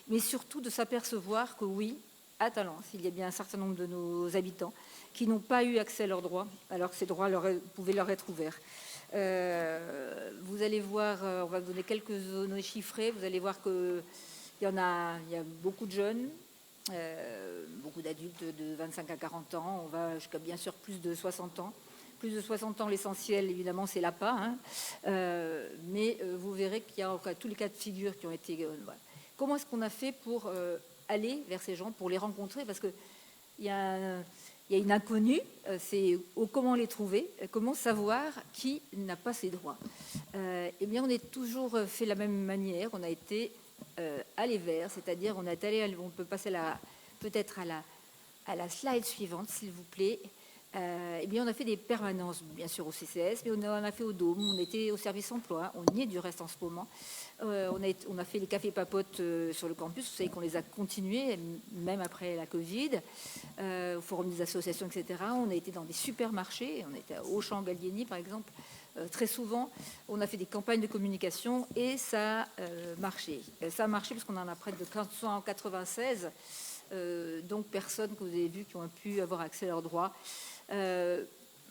L: Mais surtout de s'apercevoir que oui, à Talence, il y a bien un certain nombre de nos habitants qui n'ont pas eu accès à leurs droits, alors que ces droits pouvaient leur être ouverts. Vous allez voir, on va vous donner quelques données chiffrées, vous allez voir qu'il y a beaucoup de jeunes, beaucoup d'adultes de 25 à 40 ans, on va jusqu'à bien sûr plus de 60 ans. Plus de 60 ans, l'essentiel, évidemment, c'est l'APA. Mais vous verrez qu'il y a encore tous les cas de figure qui ont été... Voilà. Comment est-ce qu'on a fait pour aller vers ces gens, pour les rencontrer? Parce qu'il y a une inconnue, c'est comment les trouver, comment savoir qui n'a pas ses droits. Eh bien, on a toujours fait de la même manière, on a été aller vers, c'est-à-dire on peut passer peut-être à la slide suivante, s'il vous plaît. Eh bien, on a fait des permanences, bien sûr, au CCS, mais on a fait au Dôme, on était au service emploi, on y est du reste en ce moment. On a fait les cafés papotes sur le campus, vous savez qu'on les a continués, même après la Covid, au Forum des associations, etc. On a été dans des supermarchés, on a été à Auchan, Gallieni, par exemple, très souvent. On a fait des campagnes de communication et ça a marché. Ça a marché parce qu'on en a près de 596, donc personnes que vous avez vues qui ont pu avoir accès à leurs droits.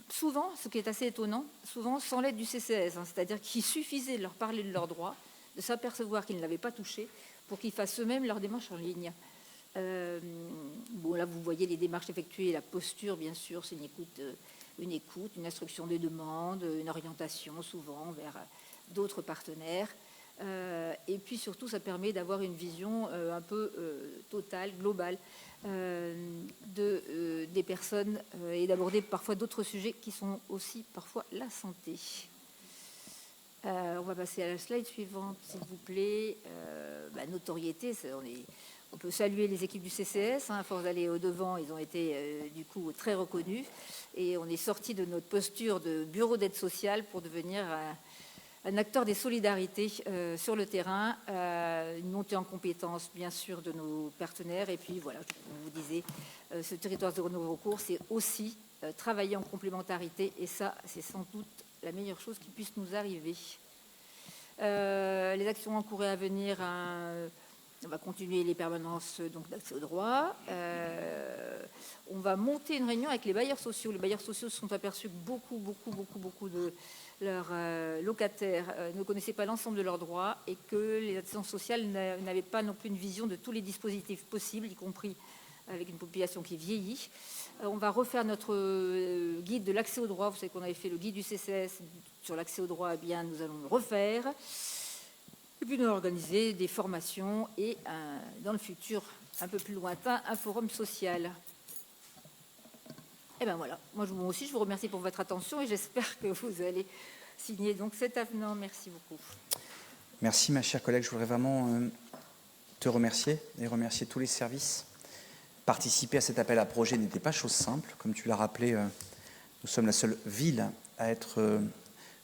L: Souvent, ce qui est assez étonnant, souvent sans l'aide du CCS, c'est-à-dire qu'il suffisait de leur parler de leurs droits, de s'apercevoir qu'ils ne l'avaient pas touché, pour qu'ils fassent eux-mêmes leurs démarches en ligne. Bon, là, vous voyez les démarches effectuées, la posture, bien sûr, c'est une écoute, une instruction des demandes, une orientation souvent vers d'autres partenaires. Et puis surtout, ça permet d'avoir une vision un peu totale, globale des personnes et d'aborder parfois d'autres sujets qui sont aussi parfois la santé. On va passer à la slide suivante, s'il vous plaît. Notoriété, on peut saluer les équipes du CCS. À force d'aller au-devant, ils ont été du coup très reconnus. Et on est sorti de notre posture de bureau d'aide sociale pour devenir un acteur des solidarités sur le terrain, une montée en compétences bien sûr de nos partenaires et puis voilà, je vous disais, ce territoire zéro non-recours, c'est aussi travailler en complémentarité et ça c'est sans doute la meilleure chose qui puisse nous arriver. Les actions en cours et à venir, on va continuer les permanences d'accès au droit. On va monter une réunion avec les bailleurs sociaux. Les bailleurs sociaux se sont aperçus que beaucoup de leurs locataires ne connaissaient pas l'ensemble de leurs droits et que les assistances sociales n'avaient pas non plus une vision de tous les dispositifs possibles, y compris avec une population qui vieillit. On va refaire notre guide de l'accès au droit. Vous savez qu'on avait fait le guide du CCS sur l'accès au droit. Eh bien, nous allons le refaire. Et puis nous allons organiser des formations et dans le futur, un peu plus lointain, un forum social. Et bien voilà, moi aussi je vous remercie pour votre attention et j'espère que vous allez signer donc cet avenant. Merci beaucoup.
A: Merci ma chère collègue, je voudrais vraiment te remercier et remercier tous les services. Participer à cet appel à projet n'était pas chose simple. Comme tu l'as rappelé, nous sommes la seule ville à être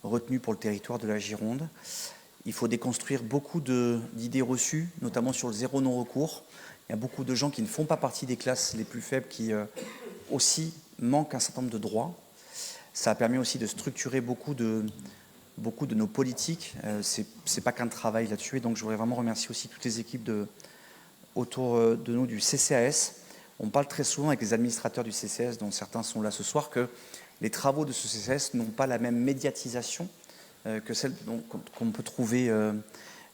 A: retenue pour le territoire de la Gironde. Il faut déconstruire beaucoup d'idées reçues, notamment sur le zéro non-recours. Il y a beaucoup de gens qui ne font pas partie des classes les plus faibles qui aussi manquent un certain nombre de droits. Ça a permis aussi de structurer beaucoup de nos politiques. C'est pas qu'un travail là-dessus. Et donc je voudrais vraiment remercier aussi toutes les équipes autour de nous du CCAS. On parle très souvent avec les administrateurs du CCAS, dont certains sont là ce soir, que les travaux de ce CCAS n'ont pas la même médiatisation que celle qu'on peut trouver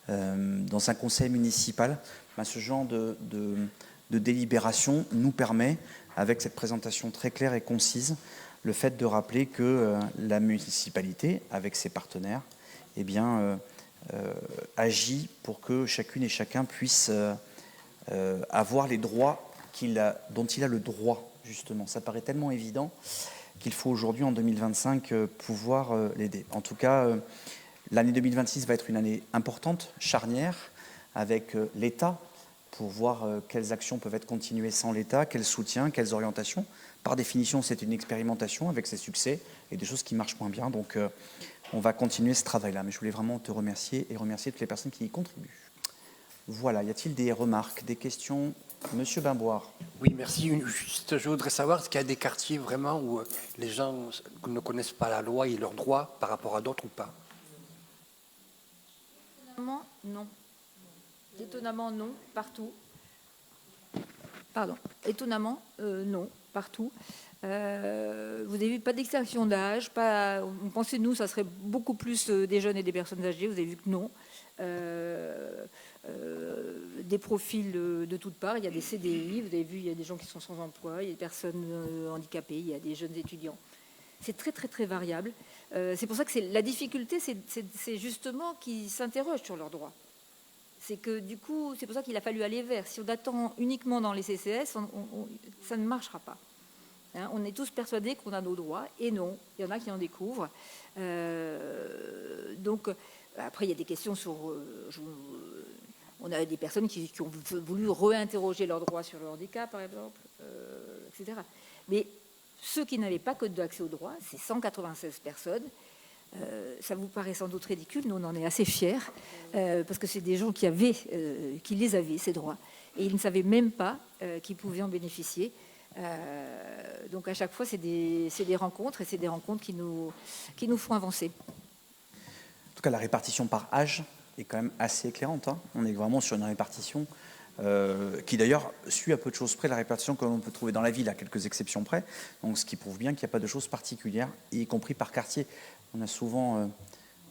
A: dans un conseil municipal. Ce genre de délibération nous permet, avec cette présentation très claire et concise, le fait de rappeler que la municipalité, avec ses partenaires, eh bien, agit pour que chacune et chacun puisse avoir les droits dont il a le droit, justement. Ça paraît tellement évident qu'il faut aujourd'hui, en 2025, pouvoir l'aider. En tout cas, l'année 2026 va être une année importante, charnière, avec l'État, pour voir quelles actions peuvent être continuées sans l'État, quel soutien, quelles orientations. Par définition, c'est une expérimentation avec ses succès et des choses qui marchent moins bien. Donc, on va continuer ce travail-là. Mais je voulais vraiment te remercier et remercier toutes les personnes qui y contribuent. Voilà. Y a-t-il des remarques, des questions? Monsieur Bimboire.
F: Oui, merci. Juste, je voudrais savoir, est-ce qu'il y a des quartiers vraiment où les gens ne connaissent pas la loi et leurs droits par rapport à d'autres ou pas?
L: Non. Étonnamment, non, partout. Pardon. Étonnamment, non, partout. Vous avez vu, pas d'extinction d'âge, on pensait, nous, ça serait beaucoup plus des jeunes et des personnes âgées. Vous avez vu que non. Des profils de toutes parts. Il y a des CDI, vous avez vu, il y a des gens qui sont sans emploi, il y a des personnes handicapées, il y a des jeunes étudiants. C'est très, très, très variable. C'est pour ça que la difficulté, c'est justement qu'ils s'interrogent sur leurs droits. C'est que du coup, c'est pour ça qu'il a fallu aller vers. Si on attend uniquement dans les CCS, ça ne marchera pas. Hein, on est tous persuadés qu'on a nos droits, et non, il y en a qui en découvrent. Donc, après, il y a des questions sur... on a des personnes qui ont voulu réinterroger leurs droits sur le handicap, par exemple, etc. Mais ceux qui n'avaient pas code d'accès aux droits, c'est 196 personnes. Ça vous paraît sans doute ridicule, nous on en est assez fiers, parce que c'est des gens qui les avaient, ces droits, et ils ne savaient même pas qu'ils pouvaient en bénéficier. Donc à chaque fois, c'est des rencontres, et c'est des rencontres qui nous font avancer.
A: En tout cas, la répartition par âge est quand même assez éclairante. Hein. On est vraiment sur une répartition qui d'ailleurs suit à peu de choses près la répartition que l'on peut trouver dans la ville, à quelques exceptions près. Donc, ce qui prouve bien qu'il n'y a pas de choses particulières, y compris par quartier. On a souvent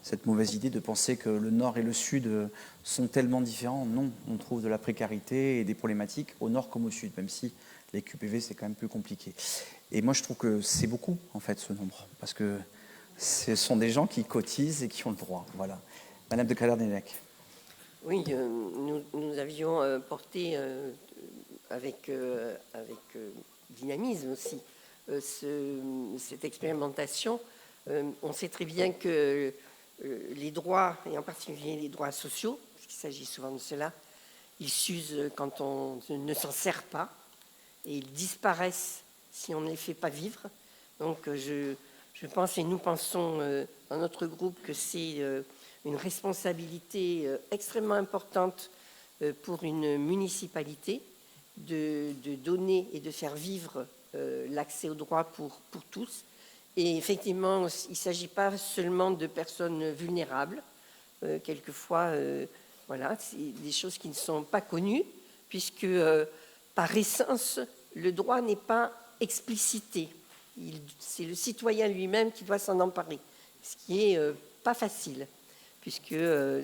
A: cette mauvaise idée de penser que le nord et le sud sont tellement différents. Non, on trouve de la précarité et des problématiques au nord comme au sud, même si les QPV, c'est quand même plus compliqué. Et moi, je trouve que c'est beaucoup, en fait, ce nombre, parce que ce sont des gens qui cotisent et qui ont le droit. Voilà. Madame de Calard-Nénec.
G: Oui, nous avions porté avec dynamisme aussi cette expérimentation. On sait très bien que les droits, et en particulier les droits sociaux, puisqu'il s'agit souvent de cela, ils s'usent quand on ne s'en sert pas, et ils disparaissent si on ne les fait pas vivre. Donc je pense, et nous pensons dans notre groupe, que c'est une responsabilité extrêmement importante pour une municipalité de donner et de faire vivre l'accès aux droits pour tous. Et effectivement, il ne s'agit pas seulement de personnes vulnérables. Quelquefois, voilà, c'est des choses qui ne sont pas connues, puisque par essence, le droit n'est pas explicité. C'est le citoyen lui-même qui doit s'en emparer, ce qui n'est pas facile, puisque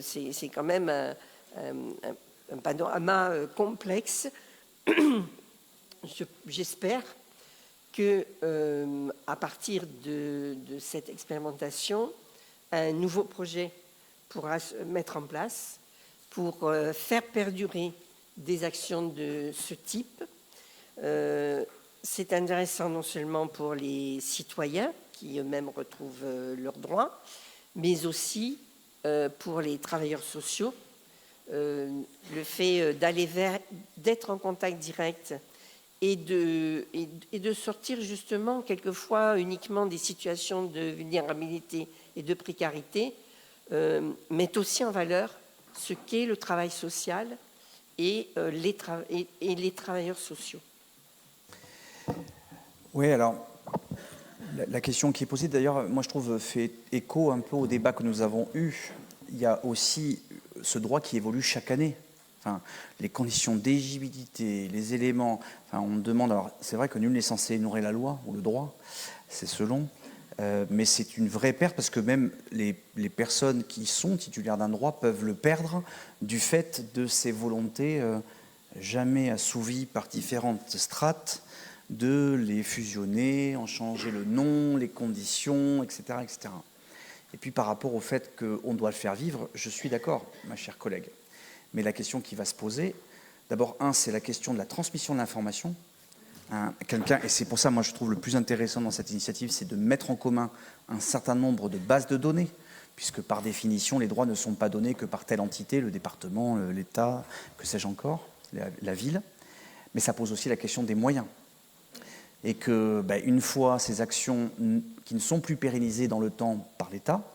G: c'est quand même un panorama complexe. J'espère que, à partir de cette expérimentation, un nouveau projet pourra se mettre en place pour faire perdurer des actions de ce type. C'est intéressant non seulement pour les citoyens qui eux-mêmes retrouvent leurs droits, mais aussi pour les travailleurs sociaux, le fait d'être en contact direct et de sortir justement quelquefois uniquement des situations de vulnérabilité et de précarité, met aussi en valeur ce qu'est le travail social et les travailleurs sociaux.
A: Oui, alors, la question qui est posée, d'ailleurs, moi je trouve, fait écho un peu au débat que nous avons eu. Il y a aussi ce droit qui évolue chaque année. Enfin, les conditions d'éligibilité, les éléments, enfin, on demande, alors c'est vrai que nul n'est censé ignorer la loi ou le droit, c'est selon, mais c'est une vraie perte parce que même les personnes qui sont titulaires d'un droit peuvent le perdre du fait de ces volontés jamais assouvies par différentes strates de les fusionner, en changer le nom, les conditions, etc., etc. Et puis par rapport au fait qu'on doit le faire vivre, je suis d'accord, ma chère collègue. Mais la question qui va se poser, d'abord, c'est la question de la transmission de l'information. Et c'est pour ça, moi, je trouve le plus intéressant dans cette initiative, c'est de mettre en commun un certain nombre de bases de données, puisque par définition, les droits ne sont pas donnés que par telle entité, le département, l'État, que sais-je encore, la ville. Mais ça pose aussi la question des moyens. Et que, une fois ces actions qui ne sont plus pérennisées dans le temps par l'État,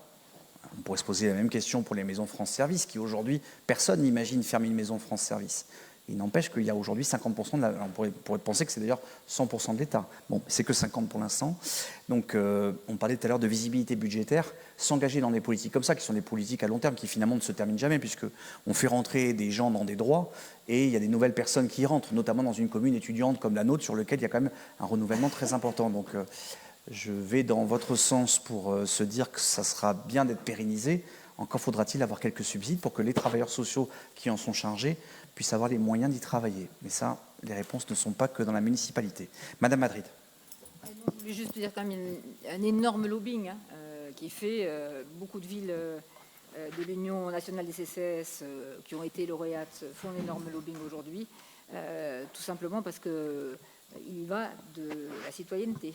A: on pourrait se poser la même question pour les maisons France Service, qui aujourd'hui, personne n'imagine fermer une maison France Service. Il n'empêche qu'il y a aujourd'hui 50% de on pourrait penser que c'est d'ailleurs 100% de l'État. Bon, c'est que 50% pour l'instant. Donc, on parlait tout à l'heure de visibilité budgétaire. S'engager dans des politiques comme ça, qui sont des politiques à long terme, qui finalement ne se terminent jamais, puisqu'on fait rentrer des gens dans des droits, et il y a des nouvelles personnes qui y rentrent, notamment dans une commune étudiante comme la nôtre, sur laquelle il y a quand même un renouvellement très important. Donc, je vais dans votre sens pour se dire que ça sera bien d'être pérennisé. Encore faudra-t-il avoir quelques subsides pour que les travailleurs sociaux qui en sont chargés puissent avoir les moyens d'y travailler. Mais ça, les réponses ne sont pas que dans la municipalité. Madame Madrid.
L: Je voulais juste dire quand même un énorme lobbying qui est fait. Beaucoup de villes de l'Union nationale des CCS qui ont été lauréates font un énorme lobbying aujourd'hui, tout simplement parce qu'il va de la citoyenneté.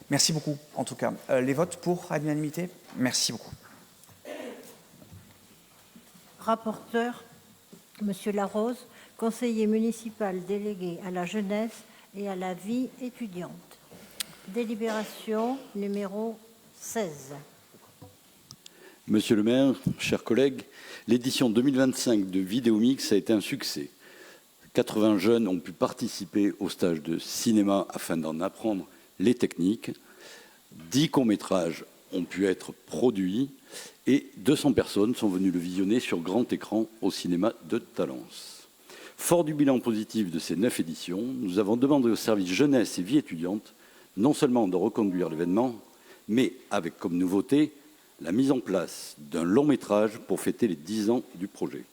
A: Merci beaucoup, en tout cas. Les votes pour à l'unanimité, merci beaucoup.
D: Rapporteur, Monsieur Larose, conseiller municipal délégué à la jeunesse et à la vie étudiante. Délibération numéro 16.
M: Monsieur le maire, chers collègues, l'édition 2025 de Vidéomix a été un succès. 80 jeunes ont pu participer au stage de cinéma afin d'en apprendre les techniques. 10 courts-métrages ont pu être produits et 200 personnes sont venues le visionner sur grand écran au cinéma de Talence. Fort du bilan positif de ces 9 éditions, nous avons demandé au service jeunesse et vie étudiante non seulement de reconduire l'événement, mais avec comme nouveauté la mise en place d'un long-métrage pour fêter les 10 ans du projet.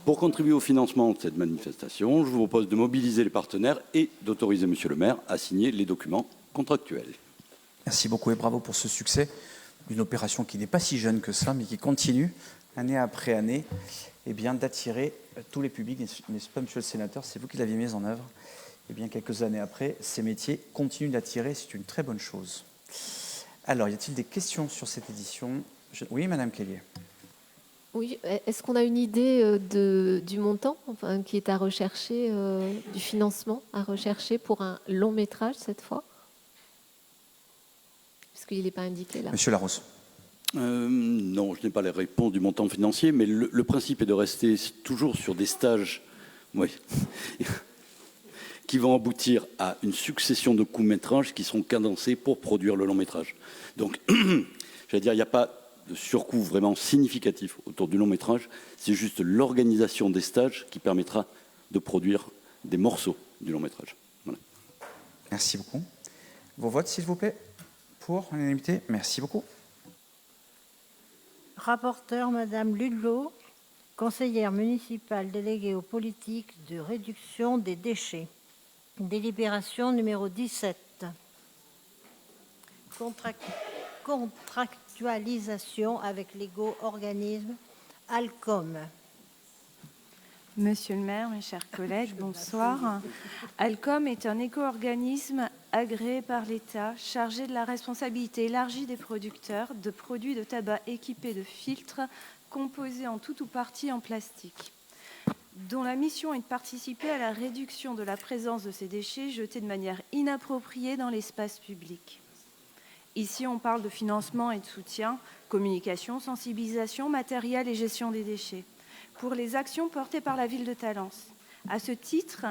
M: Pour contribuer au financement de cette manifestation, je vous propose de mobiliser les partenaires et d'autoriser Monsieur le maire à signer les documents contractuels.
A: Merci beaucoup et bravo pour ce succès d'une opération qui n'est pas si jeune que ça, mais qui continue, année après année, d'attirer tous les publics, n'est-ce pas, monsieur le sénateur, c'est vous qui l'aviez mis en œuvre. Quelques années après, ces métiers continuent d'attirer, c'est une très bonne chose. Alors, y a-t-il des questions sur cette édition? Oui, Madame Kellier.
E: Oui, est-ce qu'on a une idée du montant qui est à rechercher, du financement à rechercher pour un long métrage cette fois? Parce qu'il n'est pas indiqué là.
A: Monsieur Larose.
M: Non, je n'ai pas les réponses du montant financier, mais le principe est de rester toujours sur des stages qui vont aboutir à une succession de courts-métrages qui seront cadencés pour produire le long-métrage. Donc, j'allais dire, il n'y a pas de surcoût vraiment significatif autour du long-métrage, c'est juste l'organisation des stages qui permettra de produire des morceaux du long-métrage. Voilà.
A: Merci beaucoup. Vos votes, s'il vous plaît, pour l'unanimité. Merci beaucoup.
D: Rapporteur, Madame Ludlow, conseillère municipale déléguée aux politiques de réduction des déchets. Délibération numéro 17. Contractualisation avec l'éco-organisme Alcom.
N: Monsieur le maire, mes chers collègues, bonsoir. Alcom est un éco-organisme agréé par l'État, chargé de la responsabilité élargie des producteurs de produits de tabac équipés de filtres composés en tout ou partie en plastique, dont la mission est de participer à la réduction de la présence de ces déchets jetés de manière inappropriée dans l'espace public. Ici, on parle de financement et de soutien, communication, sensibilisation, matériel et gestion des déchets pour les actions portées par la ville de Talence. À ce titre,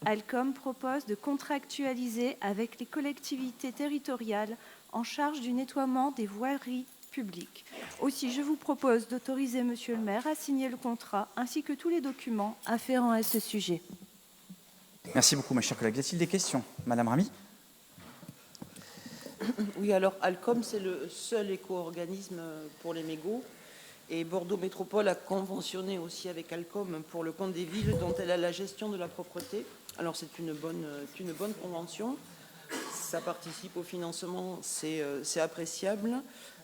N: Alcom propose de contractualiser avec les collectivités territoriales en charge du nettoiement des voiries publiques. Aussi, je vous propose d'autoriser Monsieur le maire à signer le contrat ainsi que tous les documents afférents à ce sujet.
A: Merci beaucoup, ma chère collègue. Y a-t-il des questions? Madame Ramy?
B: Oui, alors Alcom, c'est le seul éco-organisme pour les mégots. Et Bordeaux Métropole a conventionné aussi avec Alcom pour le compte des villes dont elle a la gestion de la propreté. Alors c'est une bonne convention. Ça participe au financement, c'est appréciable.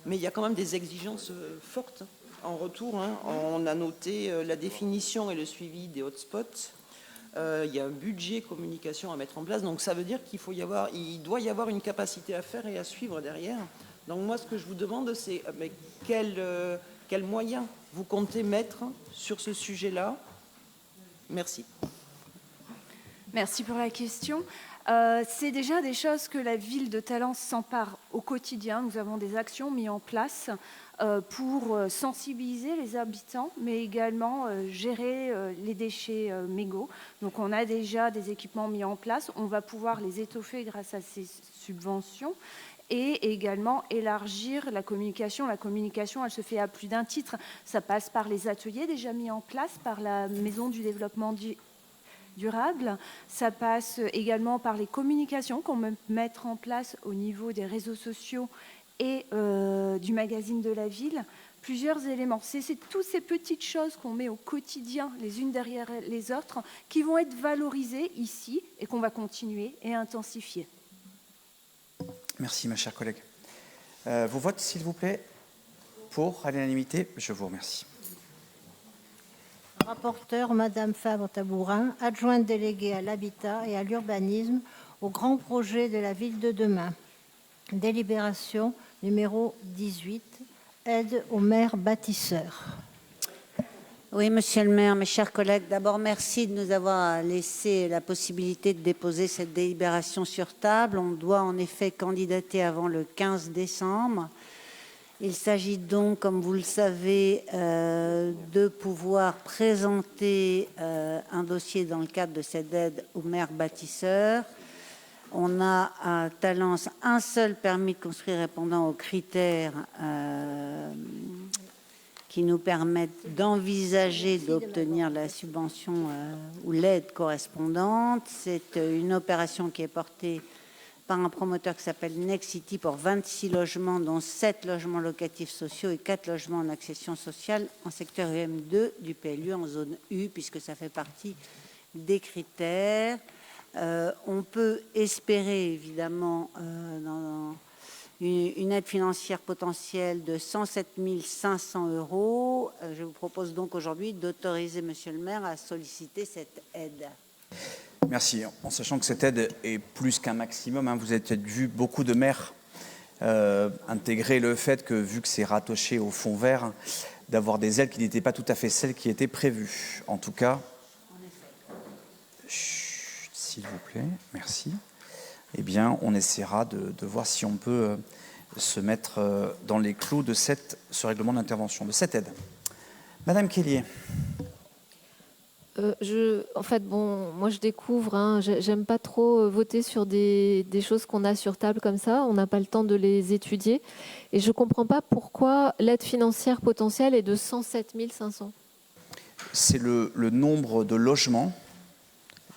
B: Mais il y a quand même des exigences fortes en retour. On a noté la définition et le suivi des hotspots. Il y a un budget communication à mettre en place. Donc ça veut dire il doit y avoir une capacité à faire et à suivre derrière. Donc moi, ce que je vous demande, c'est quels moyens vous comptez mettre sur ce sujet-là? Merci.
N: Merci pour la question. C'est déjà des choses que la ville de Talence s'empare au quotidien. Nous avons des actions mises en place pour sensibiliser les habitants, mais également gérer les déchets mégots. Donc on a déjà des équipements mis en place. On va pouvoir les étoffer grâce à ces subventions. Et également élargir la communication. La communication, elle se fait à plus d'un titre. Ça passe par les ateliers déjà mis en place par la Maison du développement durable. Ça passe également par les communications qu'on peut mettre en place au niveau des réseaux sociaux et du magazine de la ville. Plusieurs éléments. C'est toutes ces petites choses qu'on met au quotidien les unes derrière les autres qui vont être valorisées ici et qu'on va continuer et intensifier.
A: Merci, ma chère collègue. Vos votes, s'il vous plaît, pour à l'unanimité. Je vous remercie.
D: Rapporteur, Madame Fabre-Tabourin, adjointe déléguée à l'habitat et à l'urbanisme au grand projet de la ville de demain. Délibération numéro 18, aide aux maires bâtisseurs.
O: Oui, monsieur le maire, mes chers collègues, d'abord merci de nous avoir laissé la possibilité de déposer cette délibération sur table. On doit en effet candidater avant le 15 décembre. Il s'agit donc, comme vous le savez, de pouvoir présenter un dossier dans le cadre de cette aide aux maires bâtisseurs. On a à Talence un seul permis de construire répondant aux critères qui nous permettent d'envisager d'obtenir la subvention ou l'aide correspondante. C'est une opération qui est portée par un promoteur qui s'appelle Next City pour 26 logements, dont 7 logements locatifs sociaux et 4 logements en accession sociale en secteur UM2 du PLU en zone U, puisque ça fait partie des critères. On peut espérer évidemment une aide financière potentielle de 107 500 €. Je vous propose donc aujourd'hui d'autoriser monsieur le maire à solliciter cette aide.
A: Merci. En sachant que cette aide est plus qu'un maximum, vous avez peut-être vu beaucoup de maires intégrer le fait que, vu que c'est rattaché au fonds vert, d'avoir des aides qui n'étaient pas tout à fait celles qui étaient prévues. En tout cas, s'il vous plaît, merci. Eh bien, on essaiera de voir si on peut se mettre dans les clous de ce règlement d'intervention, de cette aide. Madame Kellier.
E: En fait, moi je découvre, j'aime pas trop voter sur des choses qu'on a sur table comme ça, on n'a pas le temps de les étudier, et je comprends pas pourquoi l'aide financière potentielle est de 107 500.
A: C'est le nombre de logements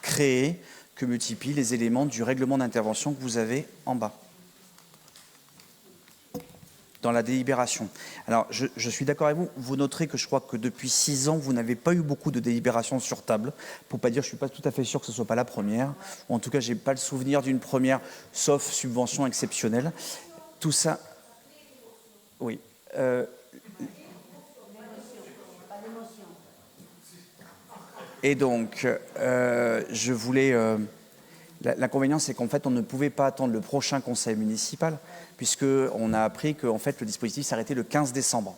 A: créés que multiplient les éléments du règlement d'intervention que vous avez en bas, dans la délibération. Alors, je suis d'accord avec vous. Vous noterez que je crois que depuis 6 ans, vous n'avez pas eu beaucoup de délibérations sur table. Pour ne pas dire, je ne suis pas tout à fait sûr que ce ne soit pas la première. Ou en tout cas, je n'ai pas le souvenir d'une première, sauf subvention exceptionnelle. Tout ça... Oui. Et donc, je voulais... L'inconvénient, c'est qu'en fait, on ne pouvait pas attendre le prochain conseil municipal, puisqu'on a appris que en fait, le dispositif s'arrêtait le 15 décembre,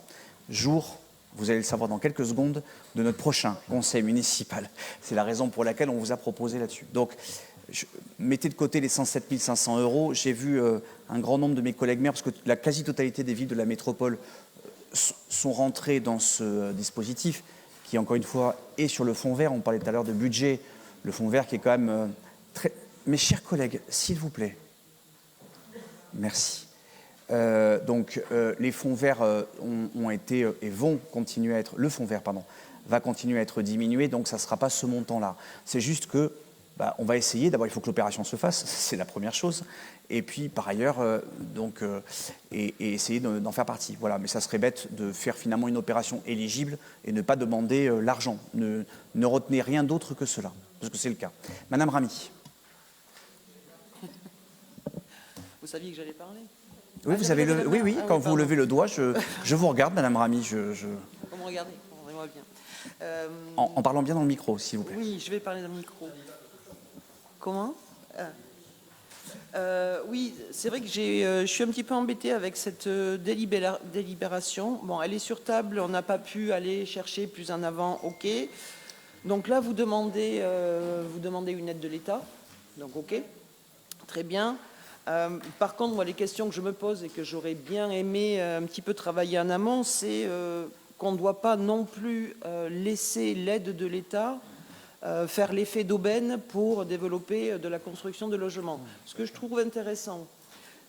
A: jour, vous allez le savoir dans quelques secondes, de notre prochain conseil municipal. C'est la raison pour laquelle on vous a proposé là-dessus. Donc, mettez de côté les 107 500 €. J'ai vu un grand nombre de mes collègues maires, parce que la quasi-totalité des villes de la métropole sont rentrées dans ce dispositif, qui, encore une fois, est sur le fonds vert. On parlait tout à l'heure de budget, le fonds vert qui est quand même très... Mes chers collègues, s'il vous plaît. Merci. Les fonds verts ont été et vont continuer à être... Le fonds vert, pardon, va continuer à être diminué, donc ça ne sera pas ce montant-là. C'est juste que on va essayer. D'abord, il faut que l'opération se fasse, c'est la première chose. Et puis, par ailleurs, essayer d'en faire partie. Voilà. Mais ça serait bête de faire finalement une opération éligible et ne pas demander l'argent. Ne retenez rien d'autre que cela, parce que c'est le cas. Madame Ramy.
B: Vous saviez que j'allais parler?
A: Oui, vous avez le... oui, quand vous levez le doigt, je vous regarde, Madame Ramy.
B: Vous me regardez, regardez-moi bien.
A: En parlant bien dans le micro, s'il vous plaît.
B: Oui, je vais parler dans le micro. Comment? Oui, c'est vrai que je suis un petit peu embêtée avec cette délibération. Bon, elle est sur table, on n'a pas pu aller chercher plus en avant, ok. Donc là, vous demandez une aide de l'État, donc ok, très bien. Par contre, moi, les questions que je me pose et que j'aurais bien aimé un petit peu travailler en amont, c'est qu'on ne doit pas non plus laisser l'aide de l'État faire l'effet d'aubaine pour développer de la construction de logements. Ce que je trouve intéressant,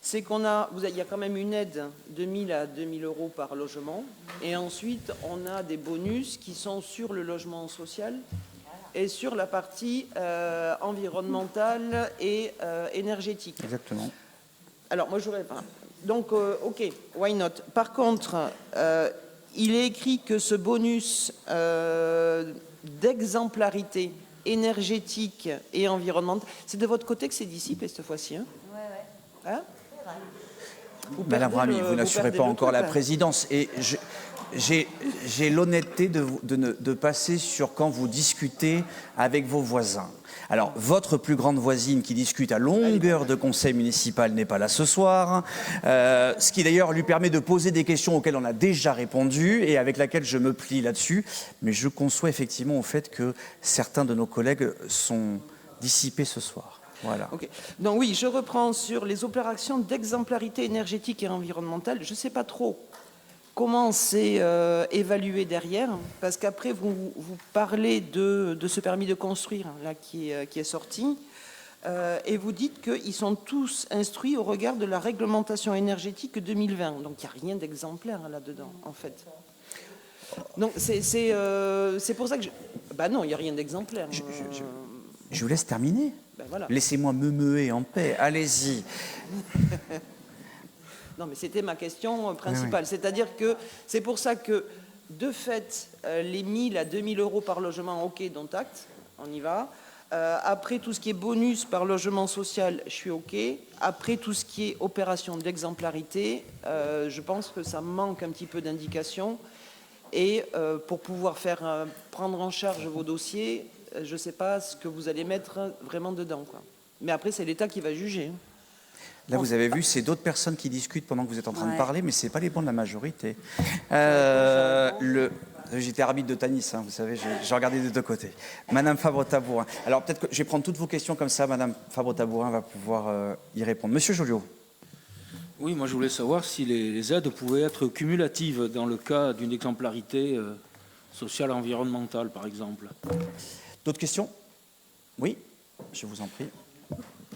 B: c'est il y a quand même une aide de 1 000 à 2 000 € par logement, et ensuite on a des bonus qui sont sur le logement social et sur la partie environnementale et énergétique.
A: Exemptement.
B: Alors moi j'aurais pas. Donc ok, why not. Par contre, il est écrit que ce bonus d'exemplarité énergétique et environnementale, c'est de votre côté que c'est dissipé cette fois-ci, hein? Ouais. Hein?
A: Madame Ramy, vous n'assurez pas encore la présidence. Et j'ai l'honnêteté de passer sur quand vous discutez avec vos voisins. Alors, votre plus grande voisine qui discute à longueur de conseil municipal n'est pas là ce soir, ce qui d'ailleurs lui permet de poser des questions auxquelles on a déjà répondu et avec laquelle je me plie là-dessus. Mais je conçois effectivement au fait que certains de nos collègues sont dissipés ce soir. Voilà.
B: Okay. Donc oui, je reprends sur les opérations d'exemplarité énergétique et environnementale. Je ne sais pas trop comment c'est évalué derrière, parce qu'après vous parlez de ce permis de construire là, qui est sorti, et vous dites qu'ils sont tous instruits au regard de la réglementation énergétique 2020. Donc il n'y a rien d'exemplaire là-dedans, en fait. Donc c'est pour ça que... Bah non, il n'y a rien d'exemplaire.
A: Je vous laisse terminer.
B: Ben voilà.
A: Laissez-moi me meuer en paix. Allez-y.
B: Non, mais c'était ma question principale. Oui. C'est-à-dire que c'est pour ça que, de fait, les 1 000 à 2 000 € par logement, ok, dont acte, on y va. Après, tout ce qui est bonus par logement social, je suis ok. Après, tout ce qui est opération d'exemplarité, je pense que ça manque un petit peu d'indications. Et pour pouvoir prendre en charge vos dossiers, je ne sais pas ce que vous allez mettre vraiment dedans, quoi. Mais après, c'est l'État qui va juger.
A: Là, vous avez vu, c'est d'autres personnes qui discutent pendant que vous êtes en train de parler, mais ce n'est pas les bancs de la majorité. J'étais arbitre de tennis, hein, vous savez, j'ai regardé des deux côtés. Madame Fabre-Tabourin. Alors, peut-être que je vais prendre toutes vos questions comme ça, Madame Fabre-Tabourin va pouvoir y répondre. Monsieur Joliot.
C: Oui, moi, je voulais savoir si les aides pouvaient être cumulatives dans le cas d'une exemplarité sociale et environnementale, par exemple.
A: D'autres questions? Oui, je vous en prie.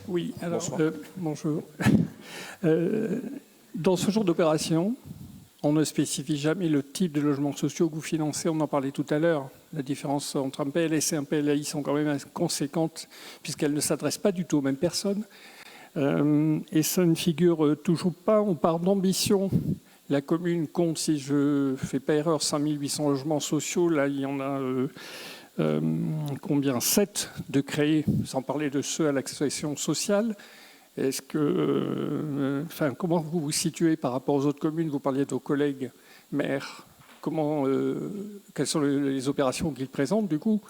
P: Oui, alors, bonjour. Dans ce genre d'opération, on ne spécifie jamais le type de logements sociaux que vous financez. On en parlait tout à l'heure. La différence entre un PLS et un PLAI sont quand même conséquentes puisqu'elles ne s'adressent pas du tout aux mêmes personnes. Et ça ne figure toujours pas. On parle d'ambition. La commune compte, si je ne fais pas erreur, 5 800 logements sociaux. Là, il y en a... combien 7 de créer, sans parler de ceux à l'accession sociale. Est-ce que, comment vous vous situez par rapport aux autres communes? Vous parliez de vos collègues maires. Quelles sont les opérations qu'ils présentent du coup?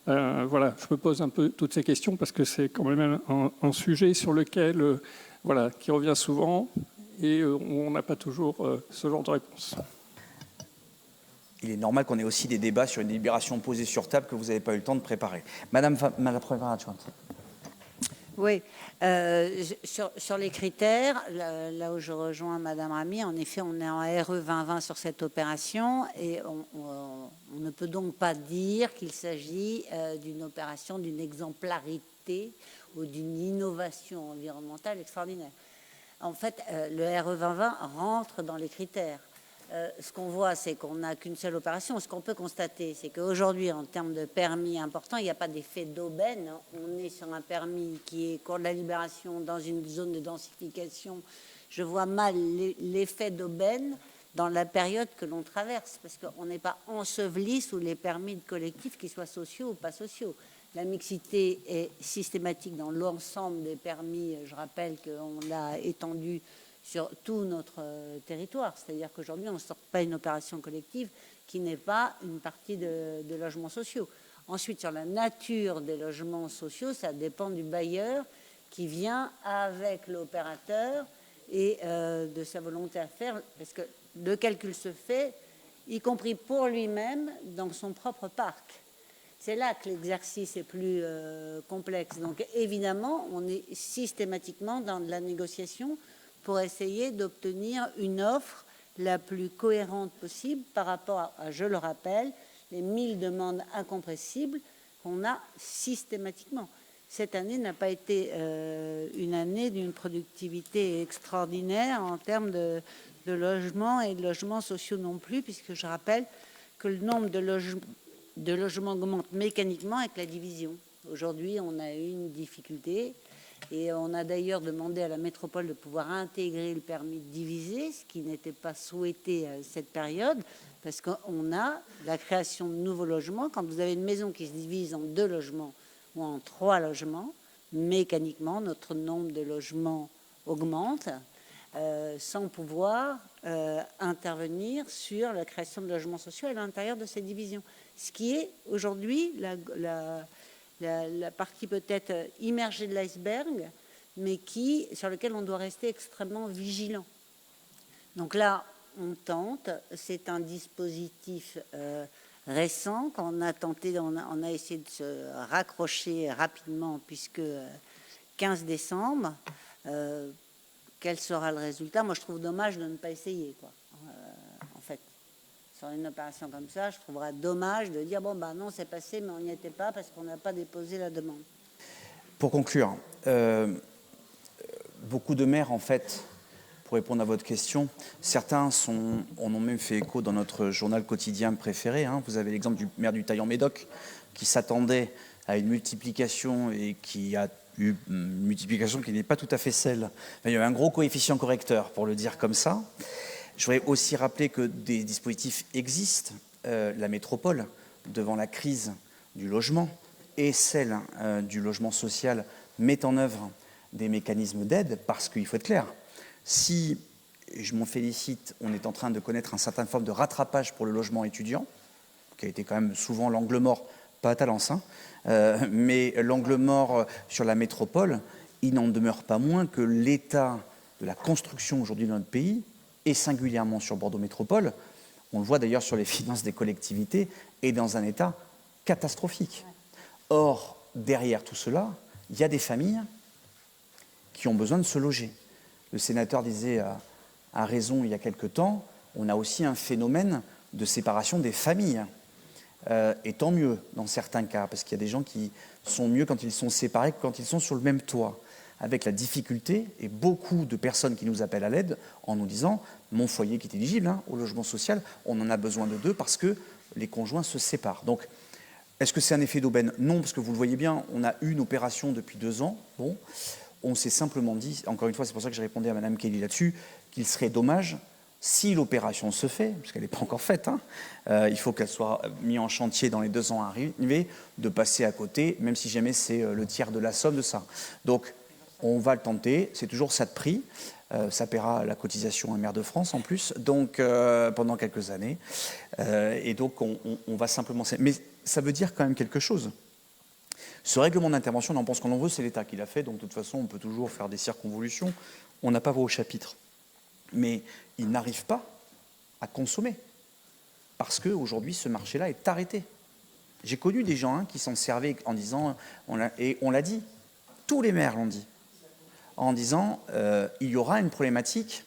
P: Voilà, je me pose un peu toutes ces questions parce que c'est quand même un sujet sur lequel, voilà, qui revient souvent et on n'a pas toujours ce genre de réponse.
A: Il est normal qu'on ait aussi des débats sur une délibération posée sur table que vous n'avez pas eu le temps de préparer. Madame la première adjointe.
O: Oui, sur les critères, là où je rejoins Madame Ramy, en effet, on est en RE 2020 sur cette opération et on ne peut donc pas dire qu'il s'agit d'une opération d'une exemplarité ou d'une innovation environnementale extraordinaire. En fait, le RE 2020 rentre dans les critères. Ce qu'on voit, c'est qu'on n'a qu'une seule opération. Ce qu'on peut constater, c'est qu'aujourd'hui, en termes de permis importants, il n'y a pas d'effet d'aubaine. On est sur un permis qui est cours de la libération dans une zone de densification. Je vois mal l'effet d'aubaine dans la période que l'on traverse, parce qu'on n'est pas enseveli sous les permis de collectifs, qu'ils soient sociaux ou pas sociaux. La mixité est systématique dans l'ensemble des permis. Je rappelle qu'on l'a étendu sur tout notre territoire. C'est-à-dire qu'aujourd'hui, on ne sort pas une opération collective qui n'est pas une partie de logements sociaux. Ensuite, sur la nature des logements sociaux, ça dépend du bailleur qui vient avec l'opérateur et de sa volonté à faire, parce que le calcul se fait, y compris pour lui-même, dans son propre parc. C'est là que l'exercice est plus complexe. Donc évidemment, on est systématiquement dans de la négociation pour essayer d'obtenir une offre la plus cohérente possible par rapport à, je le rappelle, les 1000 demandes incompressibles qu'on a systématiquement. Cette année n'a pas été une année d'une productivité extraordinaire en termes de logements et de logements sociaux non plus, puisque je rappelle que le nombre de logements augmente mécaniquement avec la division. Aujourd'hui, on a eu une difficulté. Et on a d'ailleurs demandé à la métropole de pouvoir intégrer le permis de diviser, ce qui n'était pas souhaité à cette période, parce qu'on a la création de nouveaux logements. Quand vous avez une maison qui se divise en 2 logements ou en 3 logements, mécaniquement, notre nombre de logements augmente sans pouvoir intervenir sur la création de logements sociaux à l'intérieur de ces divisions. Ce qui est aujourd'hui la partie peut-être immergée de l'iceberg, mais sur lequel on doit rester extrêmement vigilant. Donc là, on tente. C'est un dispositif récent qu'on a tenté, on a essayé de se raccrocher rapidement, puisque 15 décembre, quel sera le résultat? Moi, je trouve dommage de ne pas essayer, quoi. En fait, sur une opération comme ça, je trouverais dommage de dire, bon, bah non, c'est passé, mais on n'y était pas parce qu'on n'a pas déposé la demande.
A: Pour conclure, beaucoup de maires, en fait, pour répondre à votre question, certains en ont même fait écho dans notre journal quotidien préféré. Hein. Vous avez l'exemple du maire du Taillan-Médoc qui s'attendait à une multiplication et qui a eu une multiplication qui n'est pas tout à fait celle. Il y avait un gros coefficient correcteur, pour le dire comme ça. Je voudrais aussi rappeler que des dispositifs existent. La métropole, devant la crise du logement et celle du logement social, met en œuvre des mécanismes d'aide parce qu'il faut être clair. Si, je m'en félicite, on est en train de connaître un certain forme de rattrapage pour le logement étudiant, qui a été quand même souvent l'angle mort, pas à Talence, hein, mais l'angle mort sur la métropole, il n'en demeure pas moins que l'état de la construction aujourd'hui dans notre pays, et singulièrement sur Bordeaux Métropole, on le voit d'ailleurs sur les finances des collectivités, est dans un état catastrophique. Or, derrière tout cela, il y a des familles qui ont besoin de se loger. Le sénateur disait à raison il y a quelque temps, on a aussi un phénomène de séparation des familles. Et tant mieux dans certains cas, parce qu'il y a des gens qui sont mieux quand ils sont séparés que quand ils sont sur le même toit. Avec la difficulté, et beaucoup de personnes qui nous appellent à l'aide en nous disant « mon foyer qui est éligible au logement social, on en a besoin de 2 parce que les conjoints se séparent ». Donc, est-ce que c'est un effet d'aubaine? Non, parce que vous le voyez bien, on a eu une opération depuis 2 ans. Bon, on s'est simplement dit, encore une fois, c'est pour ça que je répondais à Mme Kelly là-dessus, qu'il serait dommage, si l'opération se fait, parce qu'elle n'est pas encore faite, il faut qu'elle soit mise en chantier dans les 2 ans à arriver, de passer à côté, même si jamais c'est le tiers de la somme de ça. Donc, on va le tenter, c'est toujours ça de prix. Ça paiera la cotisation à Maire de France en plus, donc pendant quelques années. Et donc on va simplement... Mais ça veut dire quand même quelque chose. Ce règlement d'intervention, on en pense qu'on en veut, c'est l'État qui l'a fait, donc de toute façon, on peut toujours faire des circonvolutions. On n'a pas voix au chapitre. Mais il n'arrive pas à consommer, parce qu'aujourd'hui, ce marché-là est arrêté. J'ai connu des gens qui s'en servaient en disant, et on l'a dit, tous les maires l'ont dit, en disant il y aura une problématique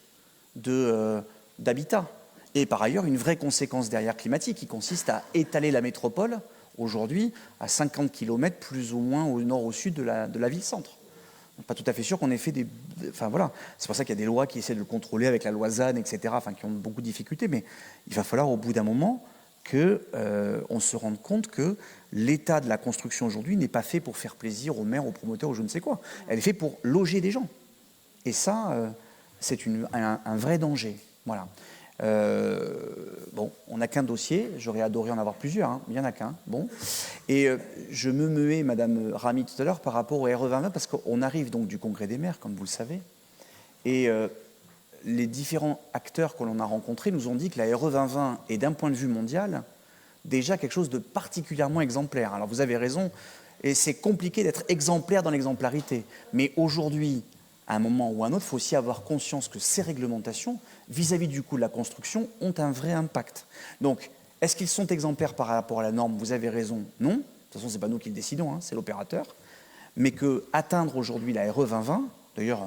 A: d'habitat. Et par ailleurs, une vraie conséquence derrière climatique qui consiste à étaler la métropole, aujourd'hui, à 50 km plus ou moins au nord, au sud de la ville-centre. Pas tout à fait sûr qu'on ait fait des... Enfin voilà, c'est pour ça qu'il y a des lois qui essaient de le contrôler avec la loi ZAN, etc., enfin qui ont beaucoup de difficultés, mais il va falloir au bout d'un moment qu'on se rende compte que l'état de la construction aujourd'hui n'est pas fait pour faire plaisir aux maires, aux promoteurs, ou je ne sais quoi. Elle est faite pour loger des gens. Et ça, c'est un vrai danger. Voilà. Bon, on n'a qu'un dossier, j'aurais adoré en avoir plusieurs, hein, mais il n'y en a qu'un. Bon. Et je me muais, Madame Rami, tout à l'heure, par rapport au RE 2020, parce qu'on arrive donc du Congrès des maires, comme vous le savez, et les différents acteurs que l'on a rencontrés nous ont dit que la RE 2020 est, d'un point de vue mondial, déjà quelque chose de particulièrement exemplaire. Alors vous avez raison, et c'est compliqué d'être exemplaire dans l'exemplarité, mais aujourd'hui, à un moment ou à un autre, il faut aussi avoir conscience que ces réglementations, vis-à-vis du coût de la construction, ont un vrai impact. Donc, est-ce qu'ils sont exemplaires par rapport à la norme? Vous avez raison, non. De toute façon, ce n'est pas nous qui le décidons, hein, c'est l'opérateur. Mais qu'atteindre aujourd'hui la RE 2020, d'ailleurs,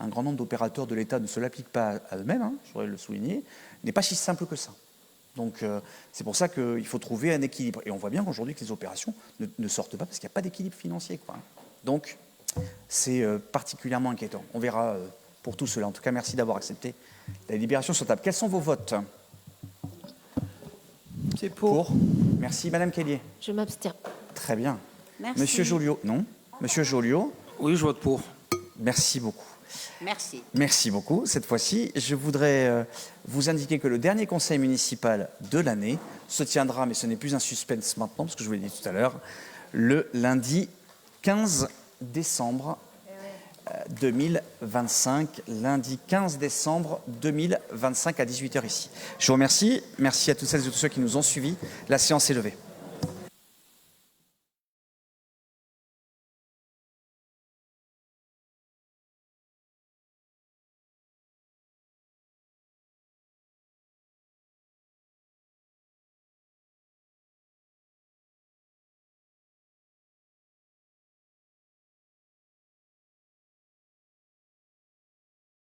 A: un grand nombre d'opérateurs de l'État ne se l'appliquent pas à eux-mêmes, hein, je voudrais le souligner, n'est pas si simple que ça. Donc, c'est pour ça qu'il faut trouver un équilibre. Et on voit bien qu'aujourd'hui, que les opérations ne sortent pas parce qu'il n'y a pas d'équilibre financier, quoi. Donc, c'est particulièrement inquiétant. On verra pour tout cela. En tout cas, merci d'avoir accepté la libération sur table. Quels sont vos votes?
B: C'est pour.
A: Merci. Madame Kellier?
E: Je m'abstiens.
A: Très bien.
O: Merci.
A: Monsieur Joliot? Non. Monsieur Joliot?
C: Oui, je vote pour.
A: Merci beaucoup.
O: Merci.
A: Merci beaucoup. Cette fois-ci, je voudrais vous indiquer que le dernier conseil municipal de l'année se tiendra, mais ce n'est plus un suspense maintenant, parce que je vous l'ai dit tout à l'heure, le lundi 15 décembre 2025, lundi 15 décembre 2025 à 18h ici. Je vous remercie. Merci à toutes celles et tous ceux qui nous ont suivis. La séance est levée.